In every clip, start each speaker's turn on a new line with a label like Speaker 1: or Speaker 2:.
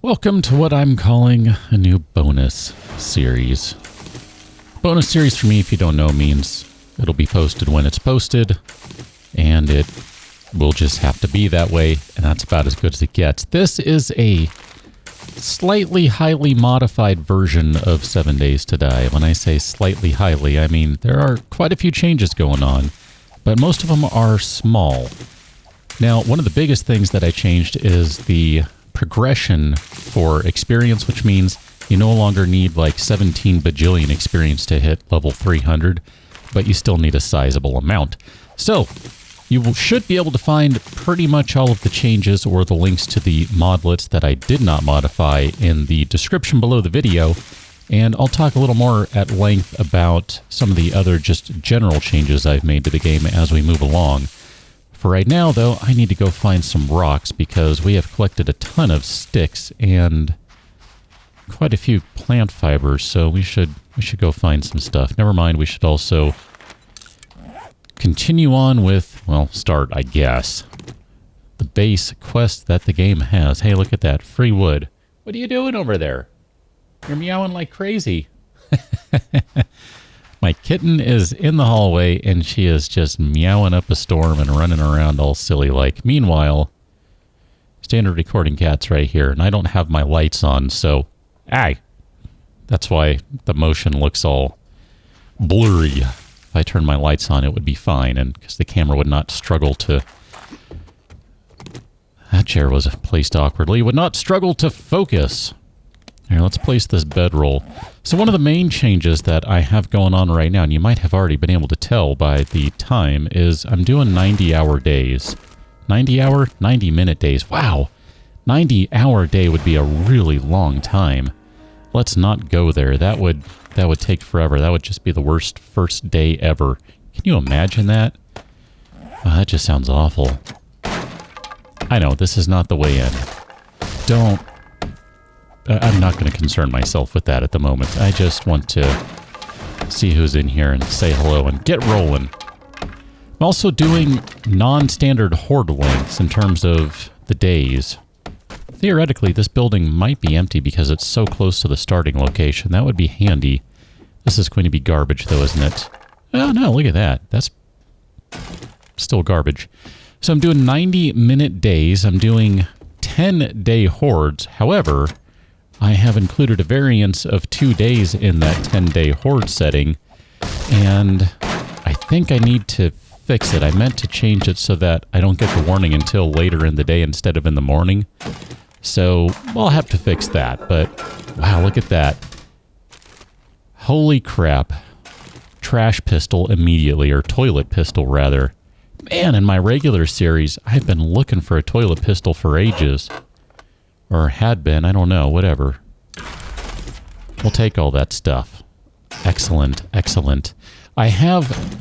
Speaker 1: Welcome to what I'm calling a new bonus series. Bonus series for me, if you don't know, means it'll be posted when it's posted, and it will just have to be that way, and that's about as good as it gets. This is a slightly highly modified version of 7 Days to Die. When I say slightly highly, I mean there are quite a few changes going on, but most of them are small. Now, one of the biggest things that I changed is the progression for experience, which means you no longer need like 17 bajillion experience to hit level 300, but you still need a sizable amount. So, you should be able to find pretty much all of the changes or the links to the modlets that I did not modify in the description below the video, and I'll talk a little more at length about some of the other just general changes I've made to the game as we move along. For right now, though, I need to go find some rocks because we have collected a ton of sticks and quite a few plant fibers, so we should go find some stuff. Never mind, we should also continue on with, well, start, I guess, the base quest that the game has. Hey, look at that, free wood. What are you doing over there? You're meowing like crazy. My kitten is in the hallway, and she is just meowing up a storm and running around all silly like. Meanwhile, standard recording cat's right here, and I don't have my lights on, so, that's why the motion looks all blurry. If I turn my lights on, it would be fine, and because the camera would not struggle to... That chair was placed awkwardly. Would not struggle to focus. Here, let's place this bedroll. So one of the main changes that I have going on right now, and you might have already been able to tell by the time, is I'm doing 90-hour days. 90-minute days. Wow! 90-hour day would be a really long time. Let's not go there. That would take forever. That would just be the worst first day ever. Can you imagine that? Oh, that just sounds awful. I know, this is not the way in. I'm not going to concern myself with that at the moment. I just want to see who's in here and say hello and get rolling. I'm also doing non-standard horde lengths in terms of the days. Theoretically, this building might be empty because it's so close to the starting location. That would be handy. This is going to be garbage, though, isn't it? Oh, no, look at that. That's still garbage. So I'm doing 90-minute days. I'm doing 10-day hordes. However, I have included a variance of 2 days in that 10-day horde setting, and I think I need to fix it. I meant to change it so that I don't get the warning until later in the day instead of in the morning. So I'll have to fix that, but wow, look at that. Holy crap. Trash pistol immediately, or toilet pistol rather. Man, in my regular series, I've been looking for a toilet pistol for ages. Or had been, I don't know, whatever. We'll take all that stuff. Excellent, excellent. I have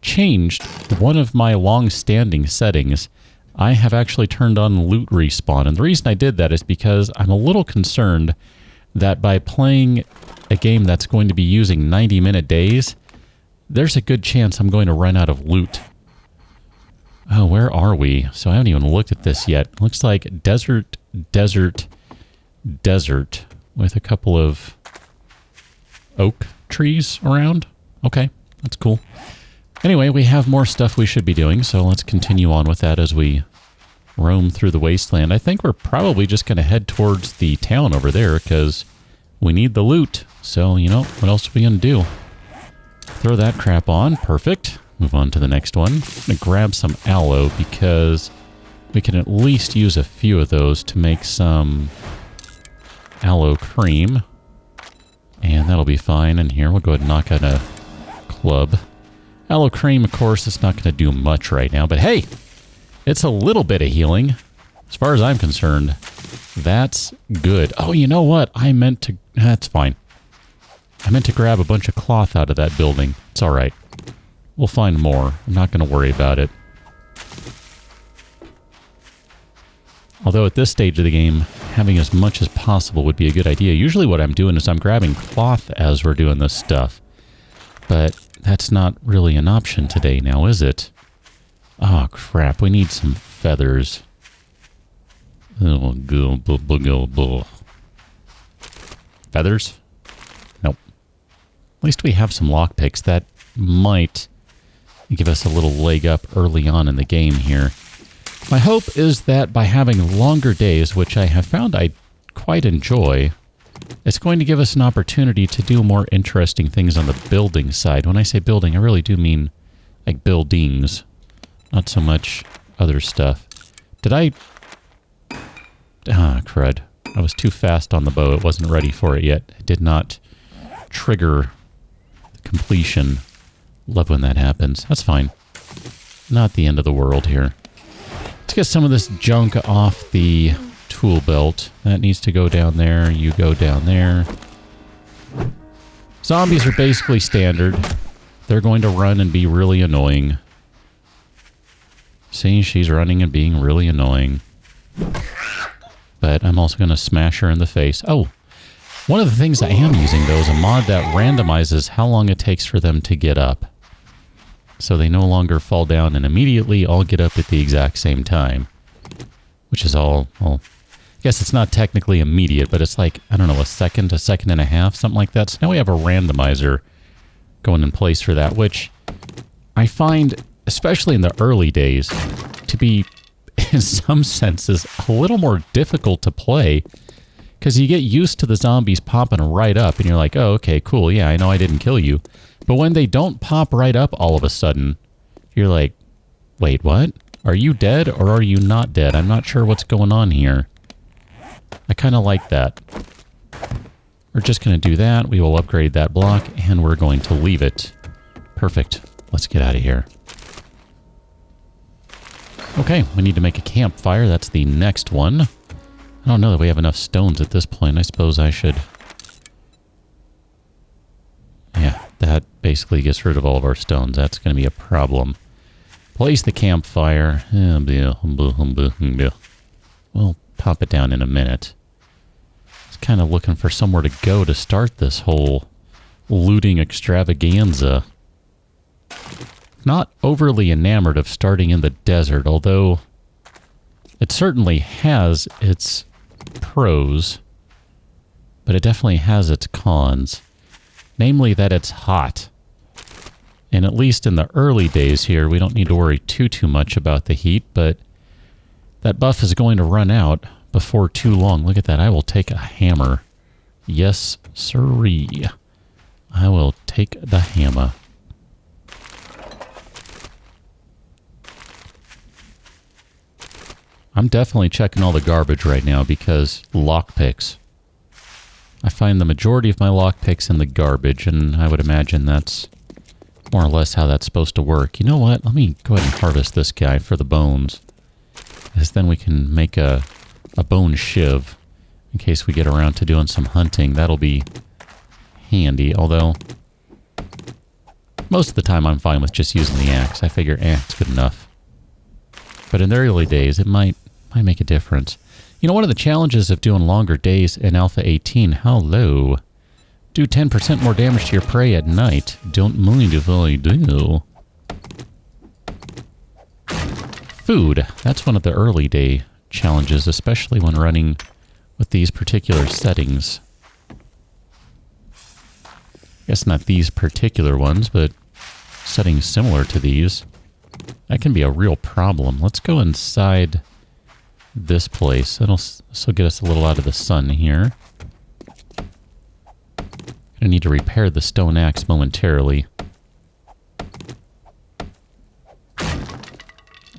Speaker 1: changed one of my long-standing settings. I have actually turned on loot respawn, and the reason I did that is because I'm a little concerned that by playing a game that's going to be using 90-minute days, there's a good chance I'm going to run out of loot. Oh, where are we? So I haven't even looked at this yet. Looks like desert, desert, desert, with a couple of oak trees around. Okay, that's cool. Anyway, we have more stuff we should be doing, so let's continue on with that as we roam through the wasteland. I think we're probably just going to head towards the town over there, because we need the loot. So, you know, what else are we going to do? Throw that crap on. Perfect. Move on to the next one. I'm going to grab some aloe, because we can at least use a few of those to make some aloe cream. And that'll be fine. And here, we'll go ahead and knock out a club. Aloe cream, of course, it's not going to do much right now, but hey, it's a little bit of healing. As far as I'm concerned, that's good. Oh, you know what? That's fine. I meant to grab a bunch of cloth out of that building. It's all right. We'll find more. I'm not going to worry about it. Although at this stage of the game, having as much as possible would be a good idea. Usually what I'm doing is I'm grabbing cloth as we're doing this stuff. But that's not really an option today now, is it? Oh, crap. We need some feathers. Oh, feathers? Nope. At least we have some lockpicks. That might give us a little leg up early on in the game here. My hope is that by having longer days, which I have found I quite enjoy, it's going to give us an opportunity to do more interesting things on the building side. When I say building, I really do mean like buildings, not so much other stuff. Did I... Ah, crud. I was too fast on the bow. It wasn't ready for it yet. It did not trigger completion. Love when that happens. That's fine. Not the end of the world here. Let's get some of this junk off the tool belt. That needs to go down there. You go down there. Zombies are basically standard. They're going to run and be really annoying. See, she's running and being really annoying. But I'm also going to smash her in the face. Oh, one of the things I am using, though, is a mod that randomizes how long it takes for them to get up. So they no longer fall down and immediately all get up at the exact same time. Which is all, well, I guess it's not technically immediate, but it's like, I don't know, a second and a half, something like that. So now we have a randomizer going in place for that, which I find, especially in the early days, to be, in some senses, a little more difficult to play. Because you get used to the zombies popping right up, and you're like, oh, okay, cool, yeah, I know I didn't kill you. But when they don't pop right up all of a sudden, you're like, wait, what? Are you dead or are you not dead? I'm not sure what's going on here. I kind of like that. We're just going to do that. We will upgrade that block, and we're going to leave it. Perfect. Let's get out of here. Okay, we need to make a campfire. That's the next one. I don't know that we have enough stones at this point. I suppose I should... Yeah, that basically gets rid of all of our stones. That's going to be a problem. Place the campfire. We'll pop it down in a minute. I was kind of looking for somewhere to go to start this whole looting extravaganza. Not overly enamored of starting in the desert, although it certainly has its pros, but it definitely has its cons. Namely that it's hot. And at least in the early days here, we don't need to worry too much about the heat, but that buff is going to run out before too long. Look at that. I will take a hammer. Yes, sirree. I will take the hammer. I'm definitely checking all the garbage right now because lockpicks. I find the majority of my lockpicks in the garbage, and I would imagine that's more or less how that's supposed to work. You know what? Let me go ahead and harvest this guy for the bones. Because then we can make a bone shiv in case we get around to doing some hunting. That'll be handy, although most of the time I'm fine with just using the axe. I figure axe good enough. But in the early days, it might make a difference. You know, one of the challenges of doing longer days in Alpha 18, hello. Do 10% more damage to your prey at night. Don't mind if I do. Food. That's one of the early day challenges, especially when running with these particular settings. I guess not these particular ones, but settings similar to these. That can be a real problem. Let's go inside this place. This will get us a little out of the sun here. I need to repair the stone axe momentarily.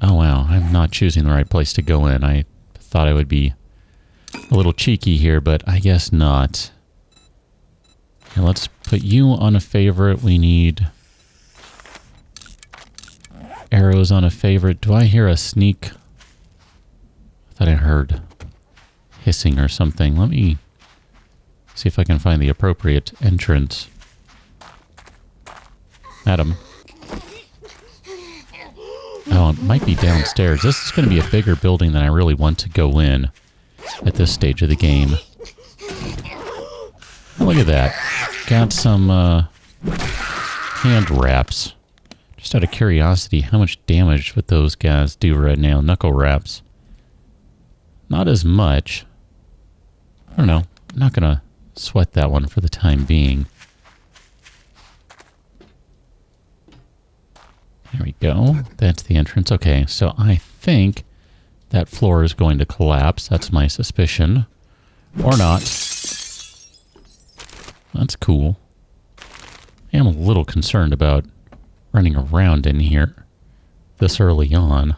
Speaker 1: Oh wow, I'm not choosing the right place to go in. I thought I would be a little cheeky here, but I guess not. Okay, let's put you on a favorite. We need arrows on a favorite. Do I hear a sneak? I thought I heard hissing or something. Let me see if I can find the appropriate entrance. Madam. Oh, it might be downstairs. This is going to be a bigger building than I really want to go in at this stage of the game. Oh, look at that. Got some hand wraps. Just out of curiosity, how much damage would those guys do right now? Knuckle wraps. Not as much. I don't know. I'm not going to sweat that one for the time being. There we go. That's the entrance. Okay, so I think that floor is going to collapse. That's my suspicion. Or not. That's cool. I am a little concerned about running around in here this early on.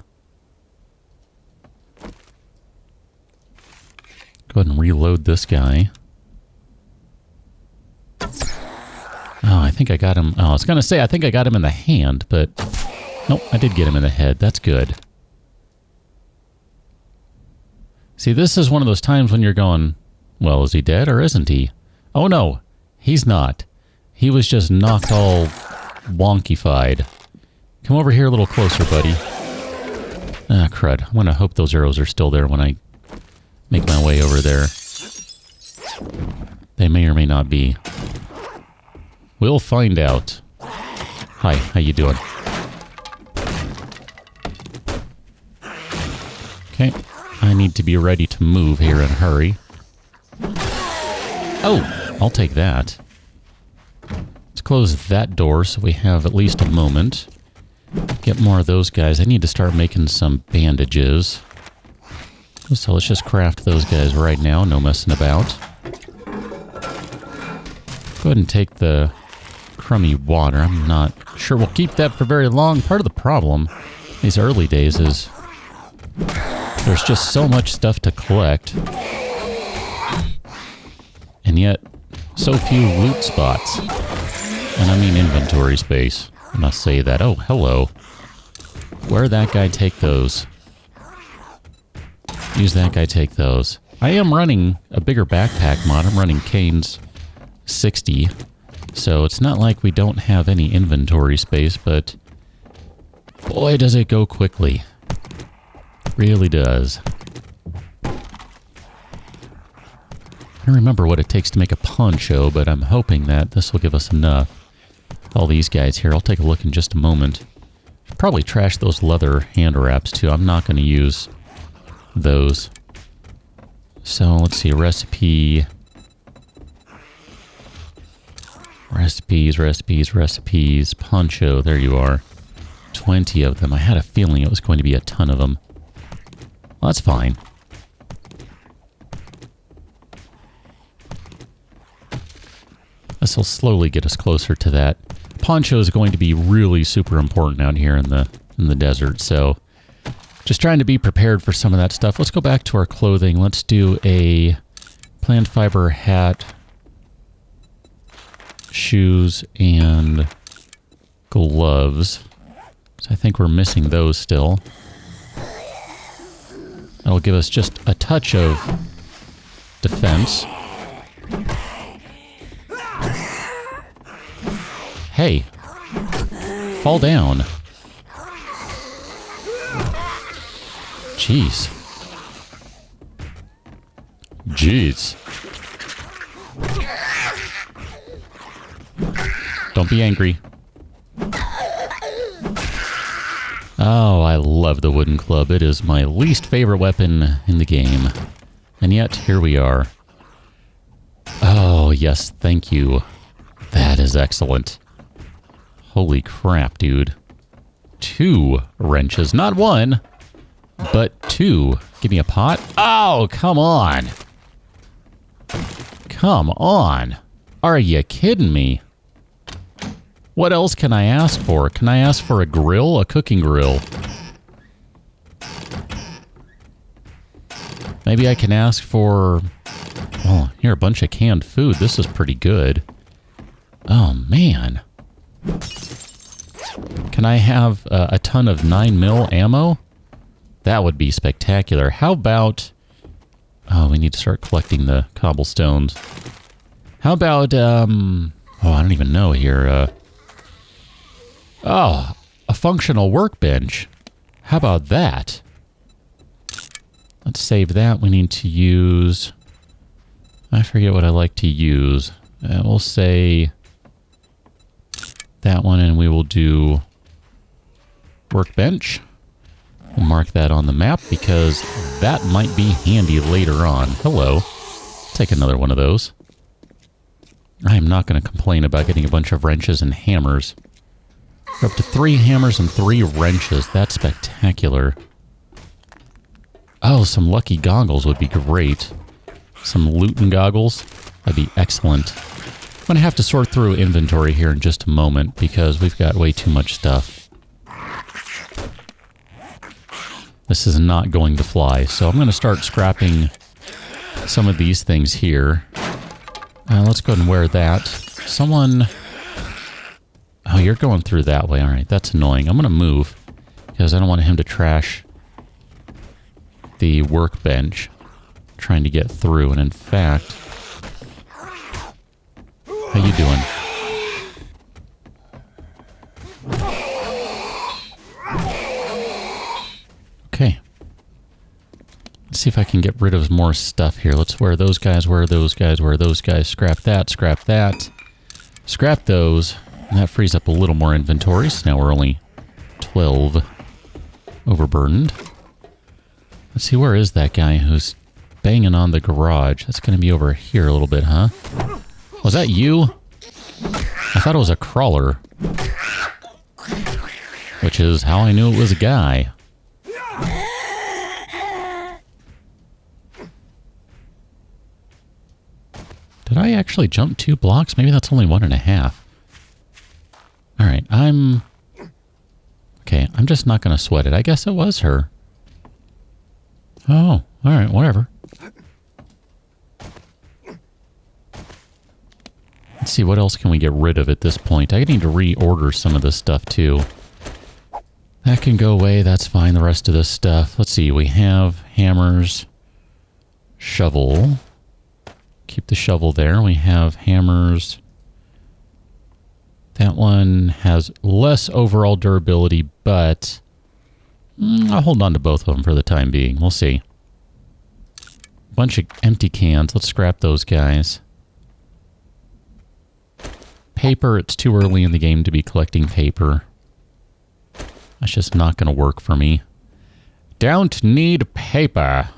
Speaker 1: Go ahead and reload this guy. Oh, I think I got him. Oh, I was going to say I think I got him in the hand, but nope, I did get him in the head. That's good. See, this is one of those times when you're going, well, is he dead or isn't he? Oh, no, he's not. He was just knocked all wonky-fied. Come over here a little closer, buddy. Ah, crud. I'm going to hope those arrows are still there when I make my way over there. They may or may not be. We'll find out. Hi, how you doing? Okay, I need to be ready to move here in a hurry. Oh, I'll take that. Let's close that door so we have at least a moment. Get more of those guys. I need to start making some bandages. So let's just craft those guys right now. No messing about. Go ahead and take the crummy water. I'm not sure we'll keep that for very long. Part of the problem these early days is there's just so much stuff to collect. And yet, so few loot spots. And I mean inventory space. I must say that. Oh, hello. Where'd that guy take those? Use that guy, take those. I am running a bigger backpack mod. I'm running Kane's 60. So it's not like we don't have any inventory space, but boy, does it go quickly. Really does. I don't remember what it takes to make a poncho, but I'm hoping that this will give us enough. All these guys here. I'll take a look in just a moment. Should probably trash those leather hand wraps too. I'm not going to use those. So let's see, recipe. Recipes. Poncho, there you are. 20 of them. I had a feeling it was going to be a ton of them. Well, that's fine. This will slowly get us closer to that. Poncho is going to be really super important out here in the desert, so just trying to be prepared for some of that stuff. Let's go back to our clothing. Let's do a plant fiber hat, shoes, and gloves. So I think we're missing those still. That'll give us just a touch of defense. Hey, fall down. Jeez. Don't be angry. Oh, I love the wooden club. It is my least favorite weapon in the game. And yet, here we are. Oh, yes, thank you. That is excellent. Holy crap, dude. 2 wrenches. Not 1, but 2. Give me a pot. Oh, come on. Come on. Are you kidding me? What else can I ask for? Can I ask for a grill? A cooking grill? Maybe I can ask for... Oh, here, a bunch of canned food. This is pretty good. Oh, man. Can I have a ton of 9mm ammo? That would be spectacular. How about... Oh, we need to start collecting the cobblestones. How about, oh, I don't even know here. Oh, a functional workbench. How about that? Let's save that. We need to use... I forget what I like to use. We'll say that one, and we will do workbench. We'll mark that on the map because that might be handy later on. Hello. Take another one of those. I am not going to complain about getting a bunch of wrenches and hammers. We're up to 3 hammers and 3 wrenches. That's spectacular. Oh, some lucky goggles would be great. Some looting goggles. That'd be excellent. I'm going to have to sort through inventory here in just a moment because we've got way too much stuff. This is not going to fly, so I'm going to start scrapping some of these things here. Let's go ahead and wear that. Someone... Oh, you're going through that way. All right, that's annoying. I'm going to move because I don't want him to trash the workbench trying to get through. And in fact... How you doing? Okay. Let's see if I can get rid of more stuff here. Let's wear those guys, wear those guys, wear those guys. Scrap that, scrap that. Scrap those. And that frees up a little more inventory. So now we're only 12 overburdened. Let's see, where is that guy who's banging on the garage? That's going to be over here a little bit, huh? Was that you? I thought it was a crawler. Which is how I knew it was a guy. Did I actually jump 2 blocks? Maybe that's only 1.5. Alright, okay, I'm just not going to sweat it. I guess it was her. Oh, alright, whatever. Let's see, what else can we get rid of at this point? I need to reorder some of this stuff, too. That can go away, that's fine, the rest of this stuff. Let's see, we have hammers, shovel. Keep the shovel there. We have hammers. That one has less overall durability, but I'll hold on to both of them for the time being. We'll see. Bunch of empty cans. Let's scrap those guys. Paper, it's too early in the game to be collecting paper. That's just not going to work for me. Don't need paper.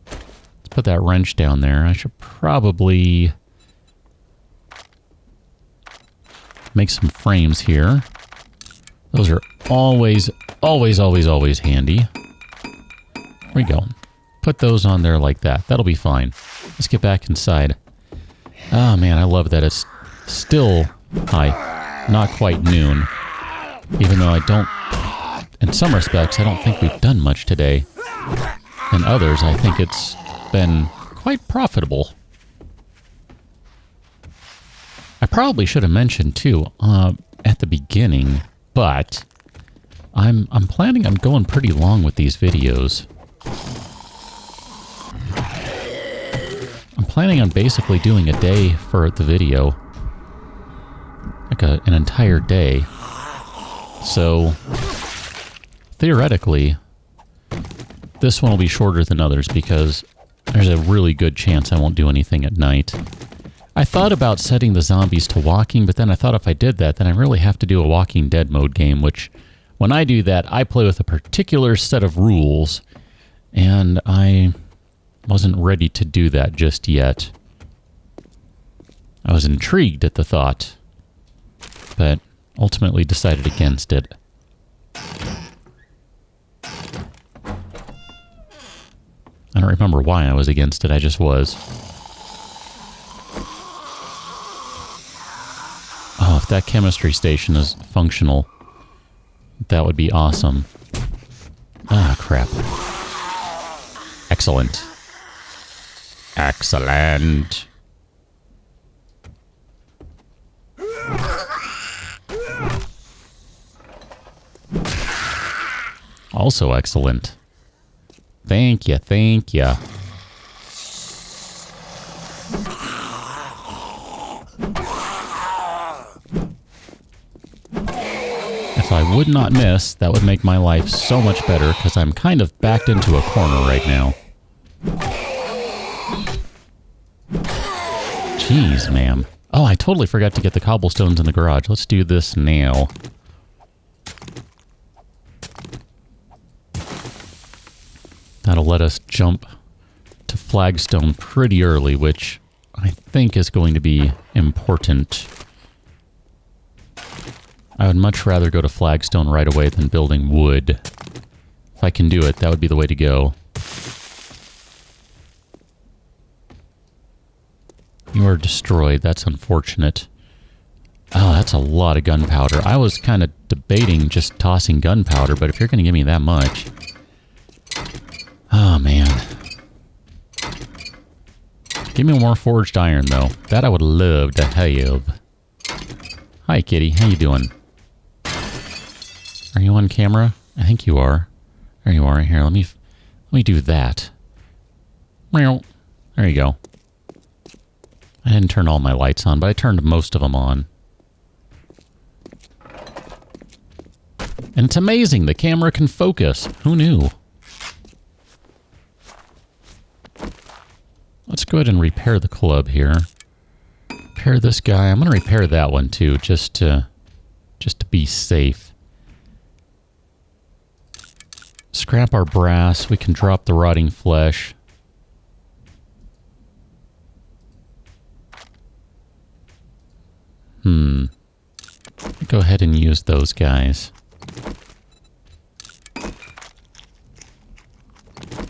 Speaker 1: Let's put that wrench down there. I should probably make some frames here. Those are always, always, always, always handy. There we go. Put those on there like that. That'll be fine. Let's get back inside. Oh man, I love that it's still, not quite noon. Even though I don't, in some respects, I don't think we've done much today. In others, I think it's been quite profitable. I probably should have mentioned too at the beginning, but I'm planning on going pretty long with these videos. I'm planning on basically doing a day for the video, like an entire day. So theoretically, this one will be shorter than others because there's a really good chance I won't do anything at night. I thought about setting the zombies to walking, but then I thought if I did that, then I really have to do a Walking Dead mode game, which when I do that, I play with a particular set of rules, and I wasn't ready to do that just yet. I was intrigued at the thought, but ultimately decided against it. I don't remember why I was against it, I just was. Oh, if that chemistry station is functional, that would be awesome. Ah, crap. Excellent. Excellent. Also excellent. Thank you, thank you. If I would not miss, that would make my life so much better, because I'm kind of backed into a corner right now. Jeez, ma'am. Oh, I totally forgot to get the cobblestones in the garage. Let's do this now. That'll let us jump to flagstone pretty early, which I think is going to be important. I would much rather go to flagstone right away than building wood. If I can do it, that would be the way to go. You are destroyed. That's unfortunate. Oh, that's a lot of gunpowder. I was kind of debating just tossing gunpowder, but if you're going to give me that much... Oh, man. Give me more forged iron, though. That I would love to have. Hi, kitty. How you doing? Are you on camera? I think you are. There you are. Here, let me do that. There you go. I didn't turn all my lights on, but I turned most of them on. And it's amazing. The camera can focus. Who knew? Let's go ahead and repair the club here. Repair this guy. I'm going to repair that one too, just to be safe. Scrap our brass. We can drop the rotting flesh. Go ahead and use those guys.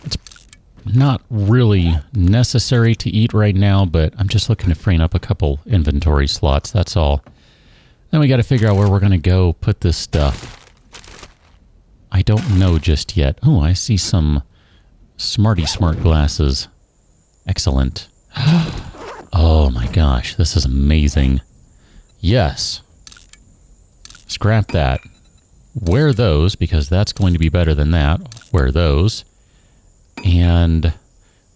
Speaker 1: It's not really necessary to eat right now, but I'm just looking to free up a couple inventory slots, that's all. Then we got to figure out where we're going to go put this stuff. I don't know just yet. Oh, I see some smarty smart glasses. Excellent. Oh my gosh, this is amazing. Yes. Scrap that. Wear those, because that's going to be better than that. Wear those. And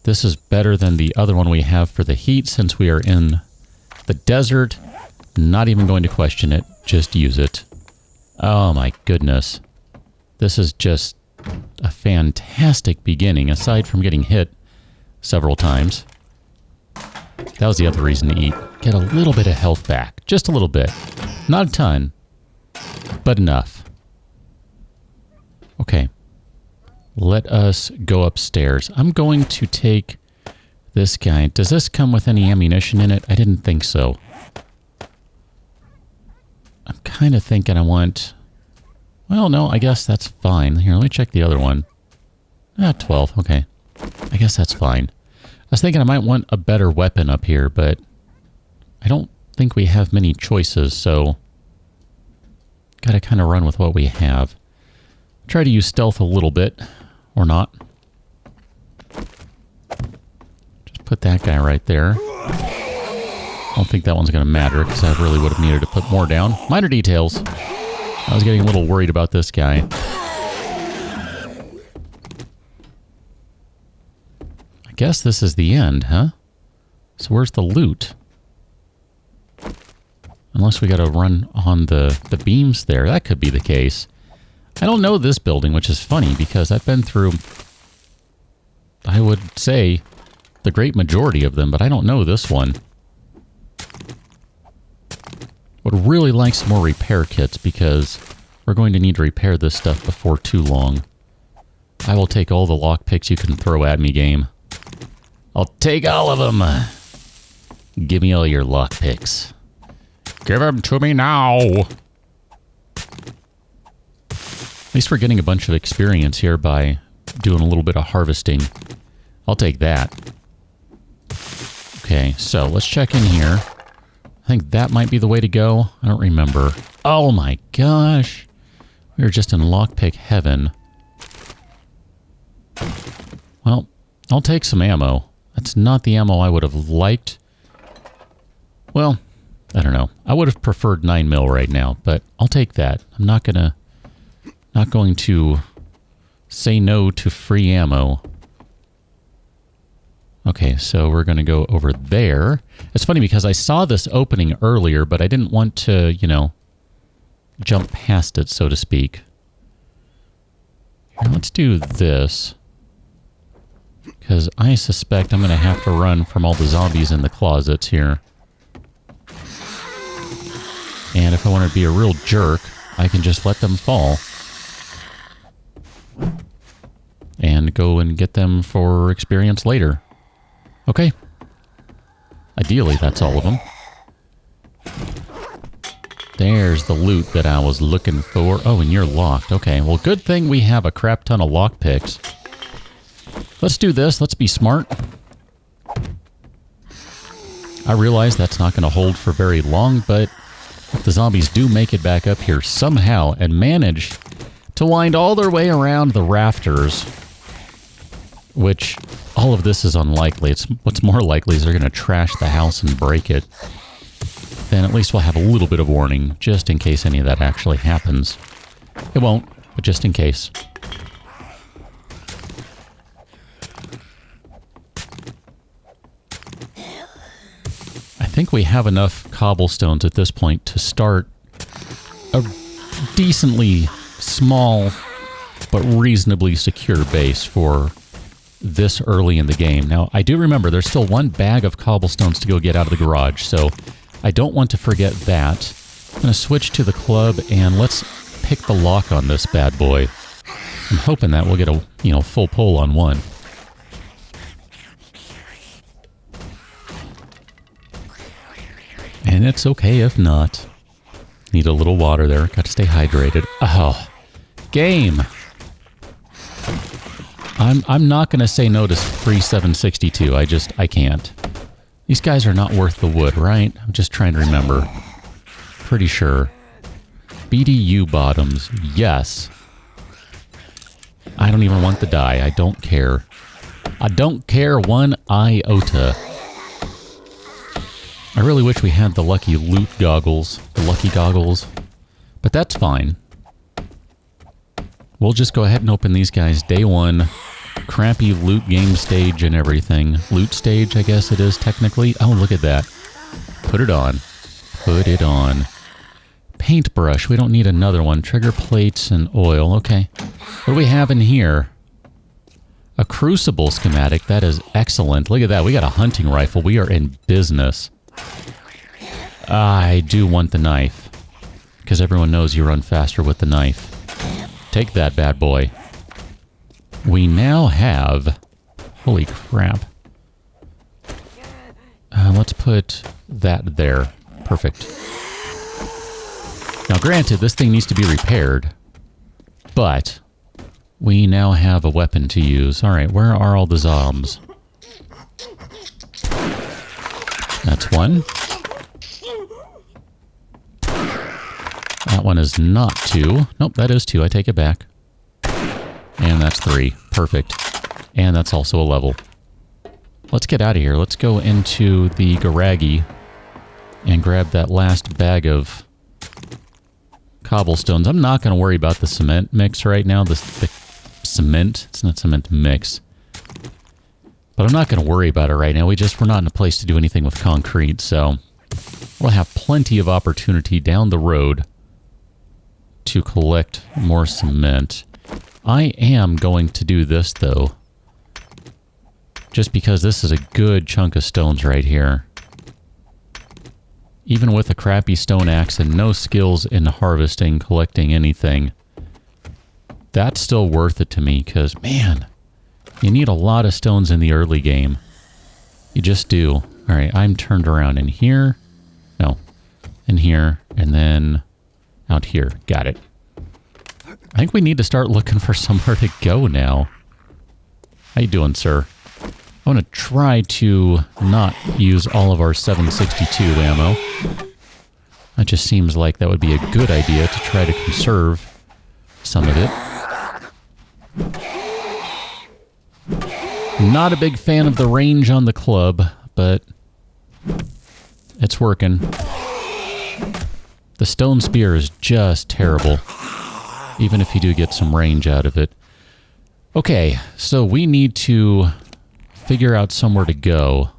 Speaker 1: this is better than the other one we have for the heat, since we are in the desert. Not even going to question it. Just use it. Oh my goodness. This is just a fantastic beginning, aside from getting hit several times. That was the other reason to eat. Get a little bit of health back. Just a little bit. Not a ton, but enough. Okay. Let us go upstairs. I'm going to take this guy. Does this come with any ammunition in it? I didn't think so. I'm kind of thinking I want... Well, no, I guess that's fine. Here, let me check the other one. 12. Okay. I guess that's fine. I was thinking I might want a better weapon up here, but I don't think we have many choices, so gotta kind of run with what we have. Try to use stealth a little bit, or not. Just put that guy right there. I don't think that one's going to matter, because I really would have needed to put more down. Minor details. I was getting a little worried about this guy. I guess this is the end, huh? So where's the loot? Unless we got to run on the beams there. That could be the case. I don't know this building, which is funny, because I've been through, I would say, the great majority of them, but I don't know this one. Would really like some more repair kits, because we're going to need to repair this stuff before too long. I will take all the lockpicks you can throw at me, game. I'll take all of them. Give me all your lockpicks. Give them to me now. At least we're getting a bunch of experience here by doing a little bit of harvesting. I'll take that. Okay, so let's check in here. I think that might be the way to go. I don't remember. Oh my gosh. We were just in lockpick heaven. Well, I'll take some ammo. That's not the ammo I would have liked. Well, I don't know. I would have preferred 9mm right now, but I'll take that. I'm not going to say no to free ammo. Okay, so we're going to go over there. It's funny because I saw this opening earlier, but I didn't want to, you know, jump past it, so to speak. Here, let's do this. Because I suspect I'm going to have to run from all the zombies in the closets here. And if I want to be a real jerk, I can just let them fall. and go and get them for experience later. Okay. Ideally, that's all of them. There's the loot that I was looking for. Oh, and you're locked. Okay, well, good thing we have a crap ton of lockpicks. Let's do this. Let's be smart. I realize that's not going to hold for very long, but if the zombies do make it back up here somehow and manage to wind all their way around the rafters, which all of this is unlikely. What's more likely is they're going to trash the house and break it. Then at least we'll have a little bit of warning, just in case any of that actually happens. It won't, but just in case. I think we have enough cobblestones at this point to start a decently small but reasonably secure base for this early in the game. Now, I do remember there's still one bag of cobblestones to go get out of the garage, so I don't want to forget that. I'm going to switch to the club, and let's pick the lock on this bad boy. I'm hoping that we'll get a, full pull on one. And it's okay if not. Need a little water there. Got to stay hydrated. Oh, game. I'm not going to say no to free 762. I can't. These guys are not worth the wood, right? I'm just trying to remember. Pretty sure. BDU bottoms, yes. I don't even want the dye. I don't care. I don't care one iota. I really wish we had the lucky loot goggles. The lucky goggles. But that's fine. We'll just go ahead and open these guys day one. Crappy loot game stage and everything. Loot stage, I guess it is technically. Oh, look at that. Put it on. Put it on. Paintbrush. We don't need another one. Trigger plates and oil. Okay. What do we have in here? A crucible schematic. That is excellent. Look at that. We got a hunting rifle. We are in business. I do want the knife. Because everyone knows you run faster with the knife. Take that bad boy. We now have... Holy crap. Let's put that there. Perfect. Now, granted, this thing needs to be repaired. But we now have a weapon to use. Alright, where are all the zombies? That's one. That one is not two. Nope, that is two. I take it back. And that's three. Perfect. And that's also a level. Let's get out of here. Let's go into the garage and grab that last bag of cobblestones. I'm not going to worry about the cement mix right now. The cement. It's not cement mix. But I'm not going to worry about it right now. We're not in a place to do anything with concrete, so we'll have plenty of opportunity down the road to collect more cement. I am going to do this, though, just because this is a good chunk of stones right here. Even with a crappy stone axe and no skills in harvesting, collecting anything, that's still worth it to me, because, man, you need a lot of stones in the early game. You just do. Alright, I'm turned around in here. No. In here, and then out here. Got it. I think we need to start looking for somewhere to go now. How you doing, sir? I want to try to not use all of our 762 ammo. That just seems like that would be a good idea to try to conserve some of it. Not a big fan of the range on the club, but it's working. The stone spear is just terrible, even if you do get some range out of it. Okay, so we need to figure out somewhere to go.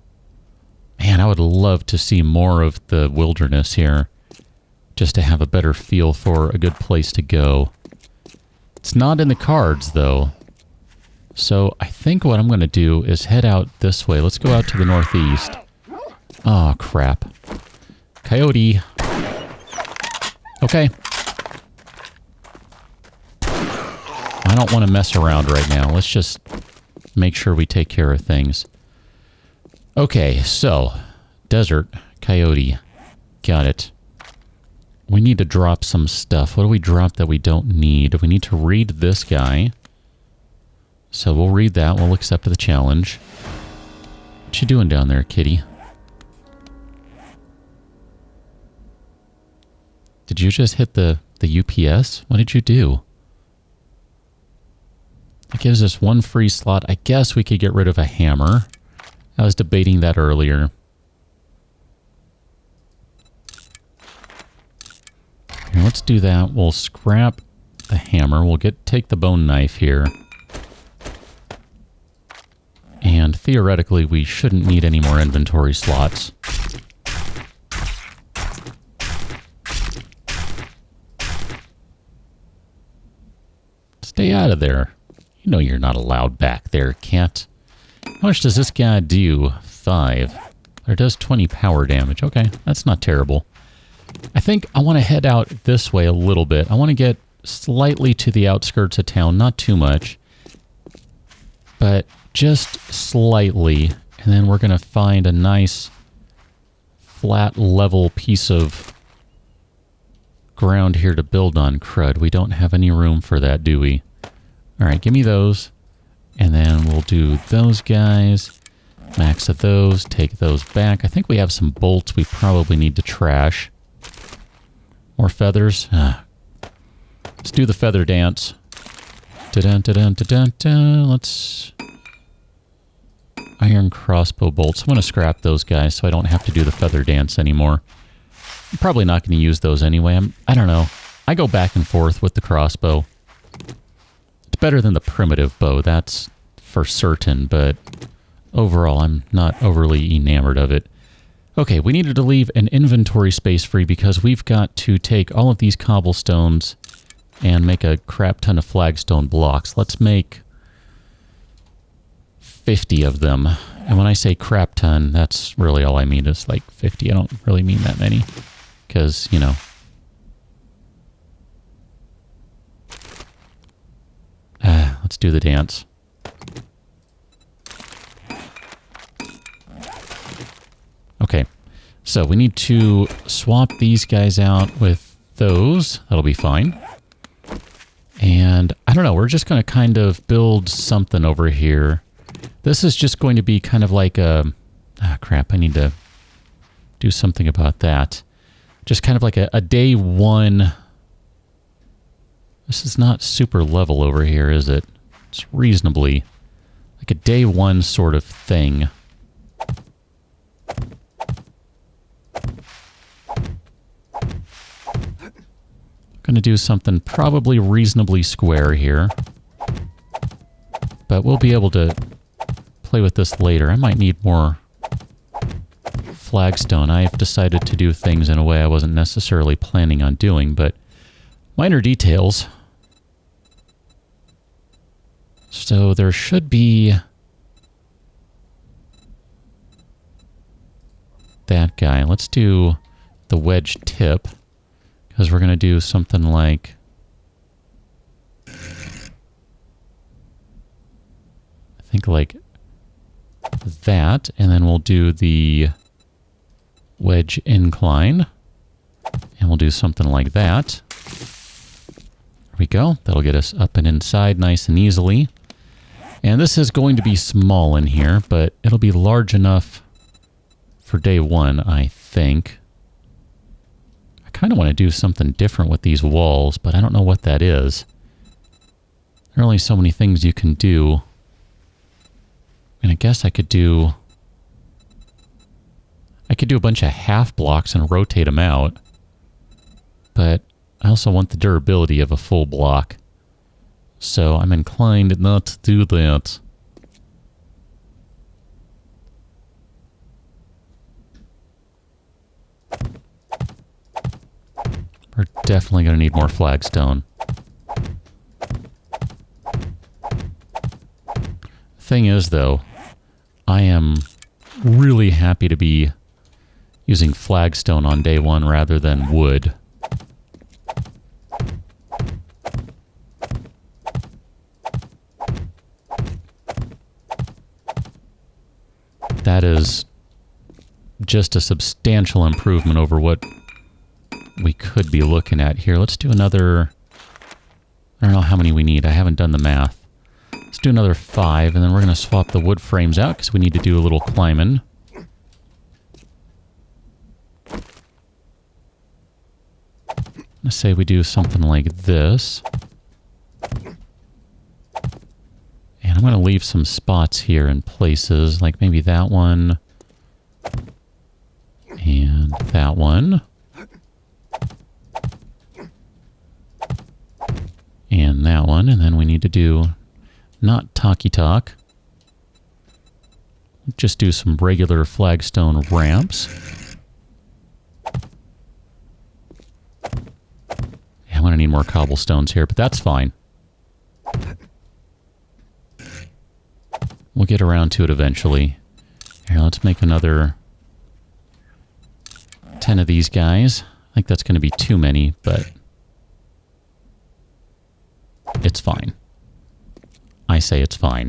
Speaker 1: Man, I would love to see more of the wilderness here, just to have a better feel for a good place to go. It's not in the cards, though. So I think what I'm going to do is head out this way. Let's go out to the northeast. Oh, crap. Coyote. Okay. I don't want to mess around right now. Let's just make sure we take care of things. Okay, so desert coyote. Got it. We need to drop some stuff. What do we drop that we don't need? We need to read this guy. So we'll read that. We'll accept the challenge. What you doing down there, kitty? Did you just hit the UPS? What did you do? It gives us one free slot. I guess we could get rid of a hammer. I was debating that earlier. Here, let's do that. We'll scrap the hammer. We'll take the bone knife here. And theoretically, we shouldn't need any more inventory slots. Stay out of there. You know you're not allowed back there, cat. How much does this guy do? 5. Or does 20 power damage. Okay, that's not terrible. I think I want to head out this way a little bit. I want to get slightly to the outskirts of town. Not too much. But just slightly. And then we're going to find a nice flat level piece of ground here to build on. Crud. We don't have any room for that, do we? Alright, give me those. And then we'll do those guys. Max of those. Take those back. I think we have some bolts we probably need to trash. More feathers. Let's do the feather dance. Da-dun-da-dun-da-dun-dun. Let's... Iron crossbow bolts. I'm going to scrap those guys so I don't have to do the feather dance anymore. I'm probably not going to use those anyway. I don't know. I go back and forth with the crossbow. It's better than the primitive bow, that's for certain, but overall I'm not overly enamored of it. Okay, we needed to leave an inventory space free because we've got to take all of these cobblestones and make a crap ton of flagstone blocks. Let's make 50 of them. And when I say crap ton, that's really all I mean is like 50. I don't really mean that many because, you know. Let's do the dance. Okay, so we need to swap these guys out with those. That'll be fine. And I don't know, we're just going to kind of build something over here. This is just going to be kind of like a... Ah, crap, I need to do something about that. Just kind of like a day one... This is not super level over here, is it? It's reasonably like a day one sort of thing. Going to do something probably reasonably square here. But we'll be able to play with this later. I might need more flagstone. I've decided to do things in a way I wasn't necessarily planning on doing, but minor details. So there should be that guy. Let's do the wedge tip because we're going to do something like I think like that, and then we'll do the wedge incline and we'll do something like that. There we go. That'll get us up and inside nice and easily. And this is going to be small in here, but it'll be large enough for day one, I think. I kind of want to do something different with these walls, but I don't know what that is. There are only so many things you can do. And I guess I could do a bunch of half blocks and rotate them out. But I also want the durability of a full block. So I'm inclined not to do that. We're definitely going to need more flagstone. Thing is, though, I am really happy to be using flagstone on day one rather than wood. that is just a substantial improvement over what we could be looking at here. Let's do another... I don't know how many we need. I haven't done the math. Let's do another 5, and then we're going to swap the wood frames out because we need to do a little climbing. Let's say we do something like this. And I'm going to leave some spots here in places, like maybe that one. And that one. And that one. And then we need to do, not talkie talk. Just do some regular flagstone ramps. Yeah, I'm going to need more cobblestones here, but that's fine. We'll get around to it eventually. Here, let's make another 10 of these guys. I think that's going to be too many, but it's fine. I say it's fine.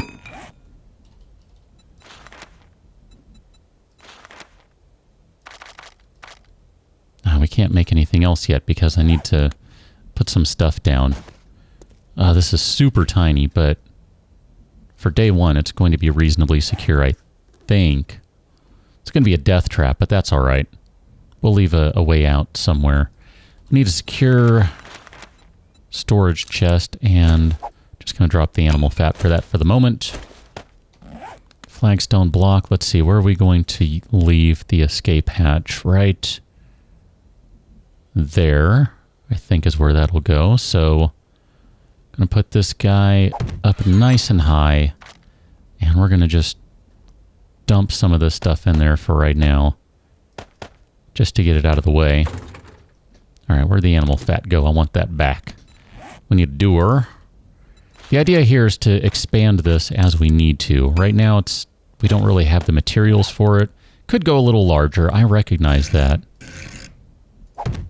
Speaker 1: We can't make anything else yet because I need to put some stuff down. This is super tiny, but for day one, it's going to be reasonably secure, I think. It's going to be a death trap, but that's all right. We'll leave a way out somewhere. We need a secure storage chest, and just going to drop the animal fat for that for the moment. Flagstone block. Let's see, where are we going to leave the escape hatch? Right there, I think is where that'll go. So I'm going to put this guy up nice and high, and we're going to just dump some of this stuff in there for right now, just to get it out of the way. All right, where'd the animal fat go? I want that back. We need a doer. The idea here is to expand this as we need to. Right now, we don't really have the materials for it. Could go a little larger. I recognize that.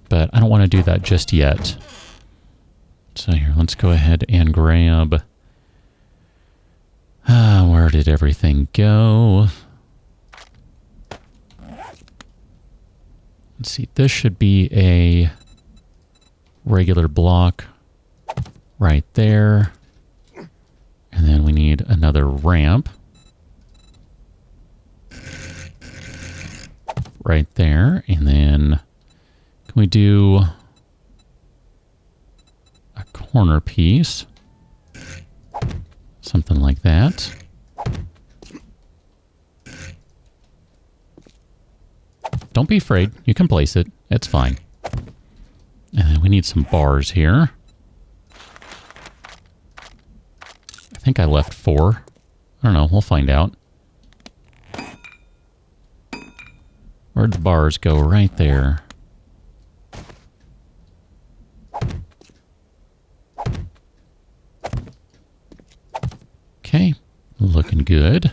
Speaker 1: But I don't want to do that just yet. So here, let's go ahead and grab... where did everything go? Let's see, this should be a regular block right there. And then we need another ramp right there. And then can we do a corner piece? Something like that. Don't be afraid. You can place it. It's fine. And then we need some bars here. I think I left 4. I don't know. We'll find out. Where'd the bars go? Right there. Okay. Looking good.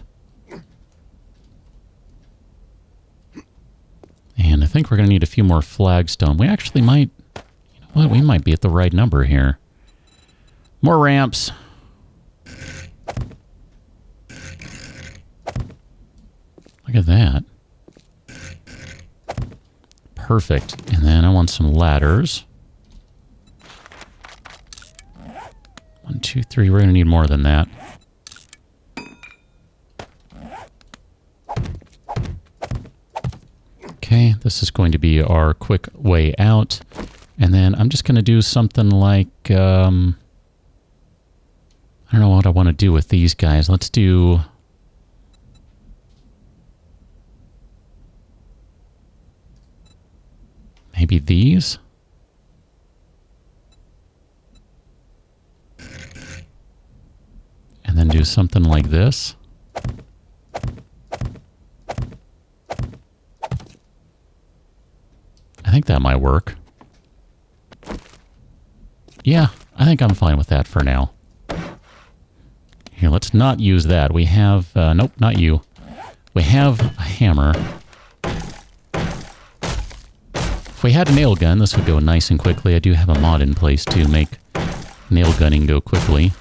Speaker 1: And I think we're going to need a few more flagstone. We actually might... You know what? We might be at the right number here. More ramps. Look at that. Perfect. And then I want some ladders. 1, 2, 3. We're going to need more than that. Okay, this is going to be our quick way out. And then I'm just going to do something like... I don't know what I want to do with these guys. Let's do... maybe these? And then do something like this. I think that might work. Yeah, I think I'm fine with that for now. Here, let's not use that. We have... nope, not you. We have a hammer. If we had a nail gun, this would go nice and quickly. I do have a mod in place to make nail gunning go quickly.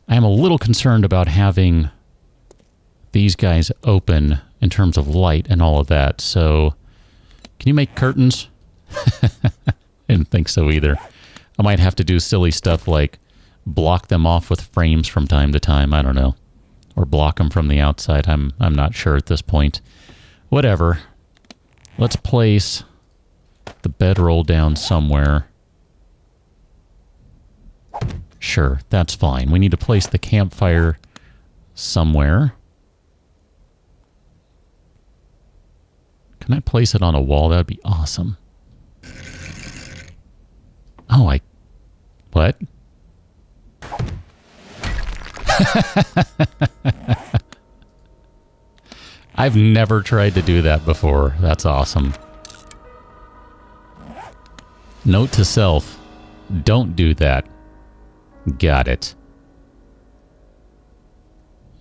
Speaker 1: I am a little concerned about having these guys open in terms of light and all of that. So, can you make curtains? I didn't think so either. I might have to do silly stuff like block them off with frames from time to time. I don't know. Or block them from the outside. I'm not sure at this point. Whatever. Let's place the bedroll down somewhere. Sure, that's fine. We need to place the campfire somewhere. Can I place it on a wall? That would be awesome. Oh, what? I've never tried to do that before. That's awesome. Note to self, don't do that. Got it.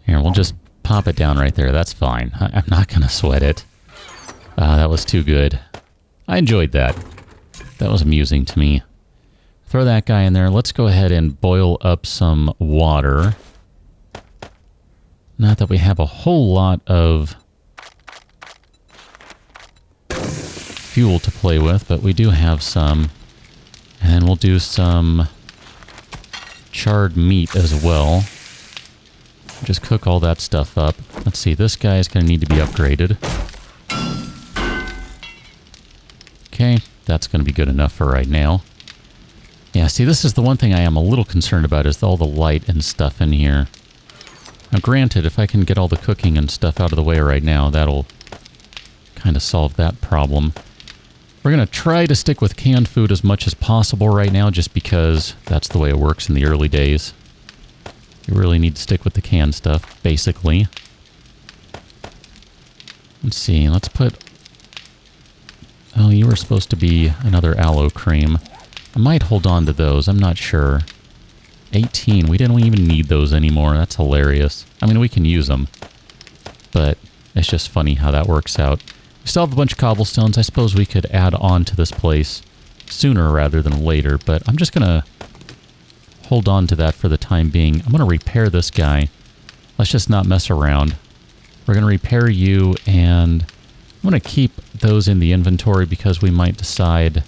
Speaker 1: Here, we'll just pop it down right there. That's fine. I'm not going to sweat it. That was too good. I enjoyed that. That was amusing to me. Throw that guy in there. Let's go ahead and boil up some water. Not that we have a whole lot of fuel to play with, but we do have some. And we'll do some charred meat as well. Just cook all that stuff up. Let's see, this guy is going to need to be upgraded. Okay, that's going to be good enough for right now. Yeah, see, this is the one thing I am a little concerned about is all the light and stuff in here. Now, granted, if I can get all the cooking and stuff out of the way right now, that'll kind of solve that problem. We're going to try to stick with canned food as much as possible right now, just because that's the way it works in the early days. You really need to stick with the canned stuff, basically. Let's see, let's put... Oh, you were supposed to be another aloe cream. I might hold on to those, I'm not sure. 18, we didn't even need those anymore. That's hilarious. I mean, we can use them, but it's just funny how that works out. We still have a bunch of cobblestones. I suppose we could add on to this place sooner rather than later, but I'm just going to hold on to that for the time being. I'm going to repair this guy. Let's just not mess around. We're going to repair you, and I'm going to keep those in the inventory because we might decide...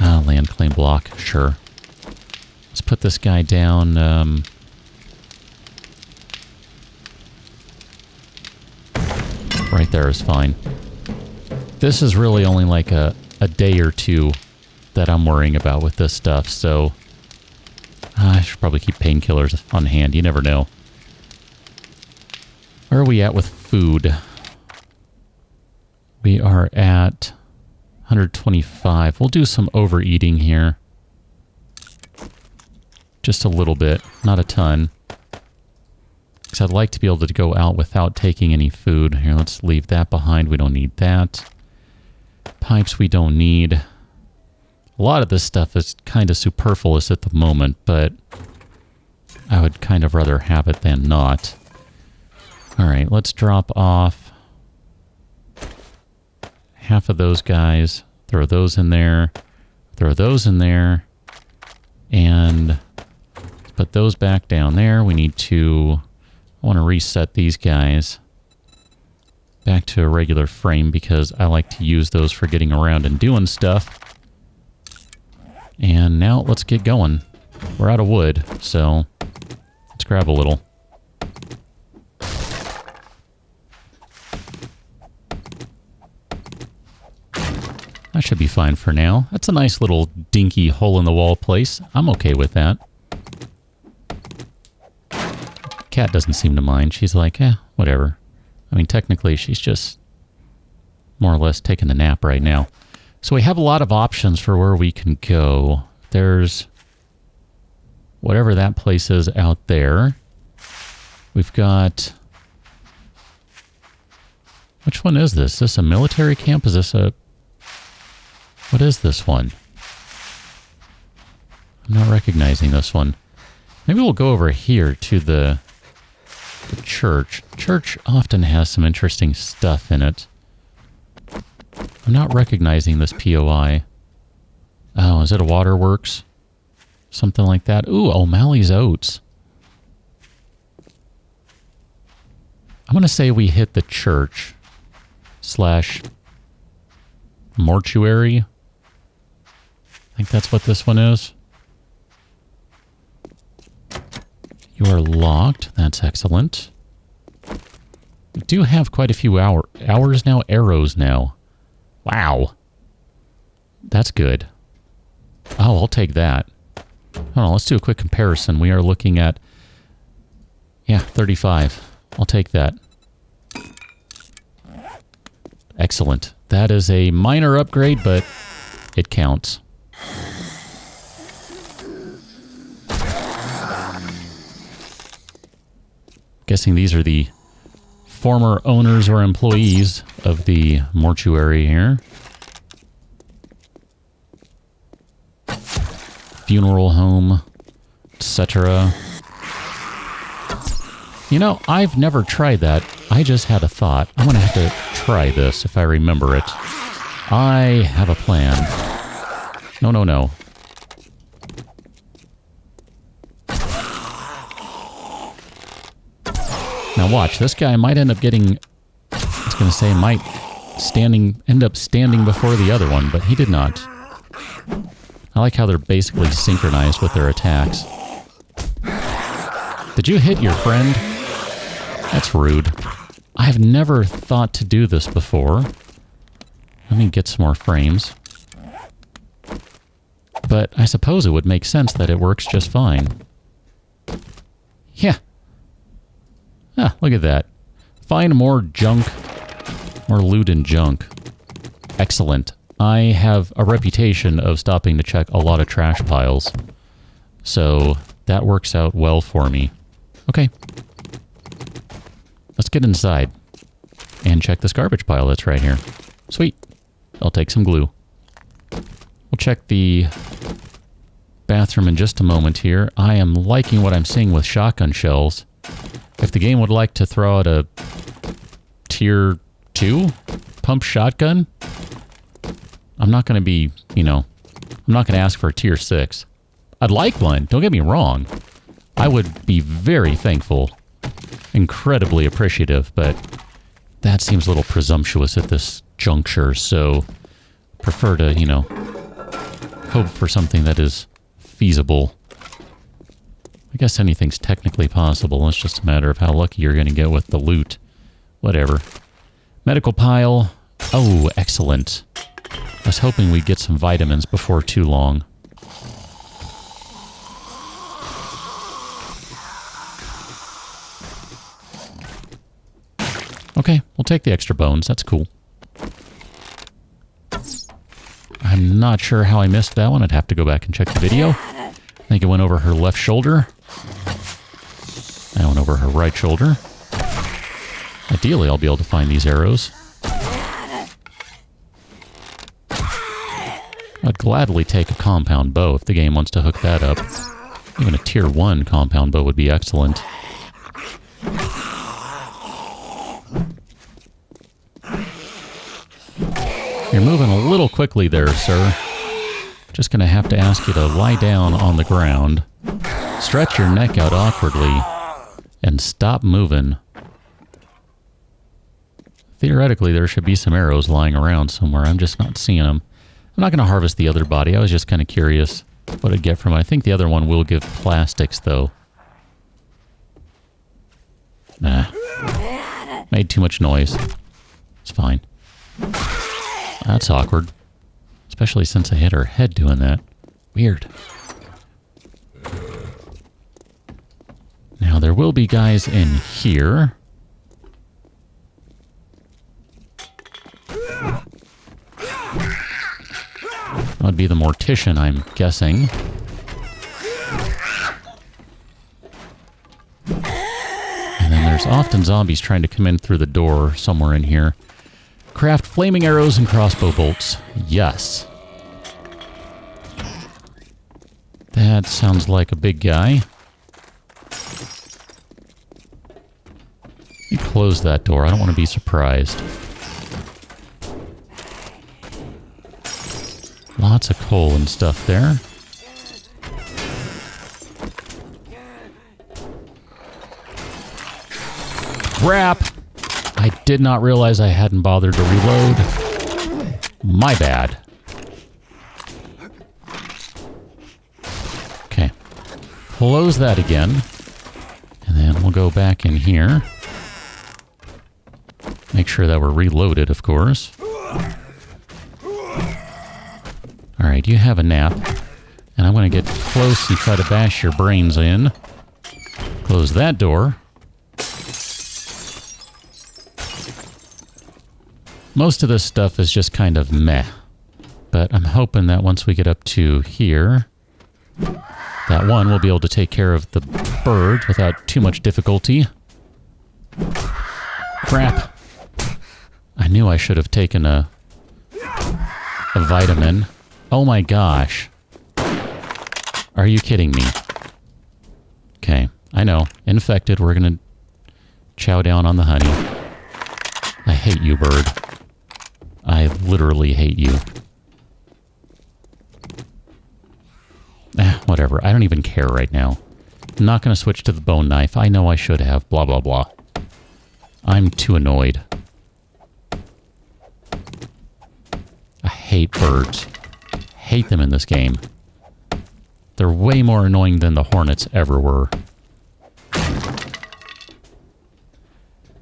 Speaker 1: land claim block, sure. Let's put this guy down. Right there is fine. This is really only like a day or two that I'm worrying about with this stuff, so I should probably keep painkillers on hand. You never know. Where are we at with food? We are at 125. We'll do some overeating here. Just a little bit, not a ton. Because I'd like to be able to go out without taking any food. Here, let's leave that behind. We don't need that. Pipes we don't need. A lot of this stuff is kind of superfluous at the moment, but I would kind of rather have it than not. Alright, let's drop off half of those guys. Throw those in there. Throw those in there. And put those back down there. We need to... I want to reset these guys back to a regular frame because I like to use those for getting around and doing stuff. And now let's get going. We're out of wood, so let's grab a little. That should be fine for now. That's a nice little dinky hole-in-the-wall place. I'm okay with that. Cat doesn't seem to mind. She's like, whatever. I mean, technically, she's just more or less taking a nap right now. So we have a lot of options for where we can go. There's whatever that place is out there. We've got... Which one is this? Is this a military camp? Is this a... What is this one? I'm not recognizing this one. Maybe we'll go over here to the church. Church often has some interesting stuff in it. I'm not recognizing this POI. Oh, is it a waterworks? Something like that. Ooh, O'Malley's Oats. I'm going to say we hit the church / mortuary. I think that's what this one is. You are locked. That's excellent. We do have quite a few hours now, arrows now. Wow. That's good. Oh, I'll take that. Hold on, let's do a quick comparison. We are looking at, yeah, 35. I'll take that. Excellent. That is a minor upgrade, but it counts. Guessing these are the former owners or employees of the mortuary here. Funeral home, etc. You know, I've never tried that. I just had a thought. I'm going to have to try this if I remember it. I have a plan. No, no, no. Now watch, this guy might end up getting, I was going to say, might end up standing before the other one, but he did not. I like how they're basically synchronized with their attacks. Did you hit your friend? That's rude. I've never thought to do this before. Let me get some more frames. But I suppose it would make sense that it works just fine. Yeah. Ah, look at that. Find more junk. More loot and junk. Excellent. I have a reputation of stopping to check a lot of trash piles. So that works out well for me. Okay. Let's get inside and check this garbage pile that's right here. Sweet. I'll take some glue. We'll check the bathroom in just a moment here. I am liking what I'm seeing with shotgun shells. If the game would like to throw out a tier 2 pump shotgun, I'm not going to be, you know, I'm not going to ask for a tier 6. I'd like one, don't get me wrong. I would be very thankful, incredibly appreciative, but that seems a little presumptuous at this juncture, so prefer to, you know, hope for something that is feasible. I guess anything's technically possible. It's just a matter of how lucky you're going to get with the loot. Whatever. Medical pile. Oh, excellent. I was hoping we'd get some vitamins before too long. Okay, we'll take the extra bones. That's cool. I'm not sure how I missed that one. I'd have to go back and check the video. I think it went over her left shoulder. I went over her right shoulder. Ideally, I'll be able to find these arrows. I'd gladly take a compound bow if the game wants to hook that up. Even a tier 1 compound bow would be excellent. You're moving a little quickly there, sir. Just gonna have to ask you to lie down on the ground, stretch your neck out awkwardly, and stop moving. Theoretically, there should be some arrows lying around somewhere. I'm just not seeing them. I'm not gonna harvest the other body. I was just kind of curious what I'd get from it. I think the other one will give plastics, though. Nah. Made too much noise. It's fine. That's awkward. Especially since I hit her head doing that. Weird. Now, there will be guys in here. That'd be the mortician, I'm guessing. And then there's often zombies trying to come in through the door somewhere in here. Craft flaming arrows and crossbow bolts. Yes. That sounds like a big guy. You close that door. I don't want to be surprised. Lots of coal and stuff there. Crap! Did not realize I hadn't bothered to reload. My bad. Okay. Close that again. And then we'll go back in here. Make sure that we're reloaded, of course. Alright, you have a nap. And I'm going to get close and try to bash your brains in. Close that door. Most of this stuff is just kind of meh. But I'm hoping that once we get up to here, that one will be able to take care of the bird without too much difficulty. Crap. I knew I should have taken a vitamin. Oh my gosh. Are you kidding me? Okay, I know. Infected, we're gonna chow down on the honey. I hate you, bird. I literally hate you. Whatever. I don't even care right now. I'm not going to switch to the bone knife. I know I should have. Blah, blah, blah. I'm too annoyed. I hate birds. Hate them in this game. They're way more annoying than the hornets ever were.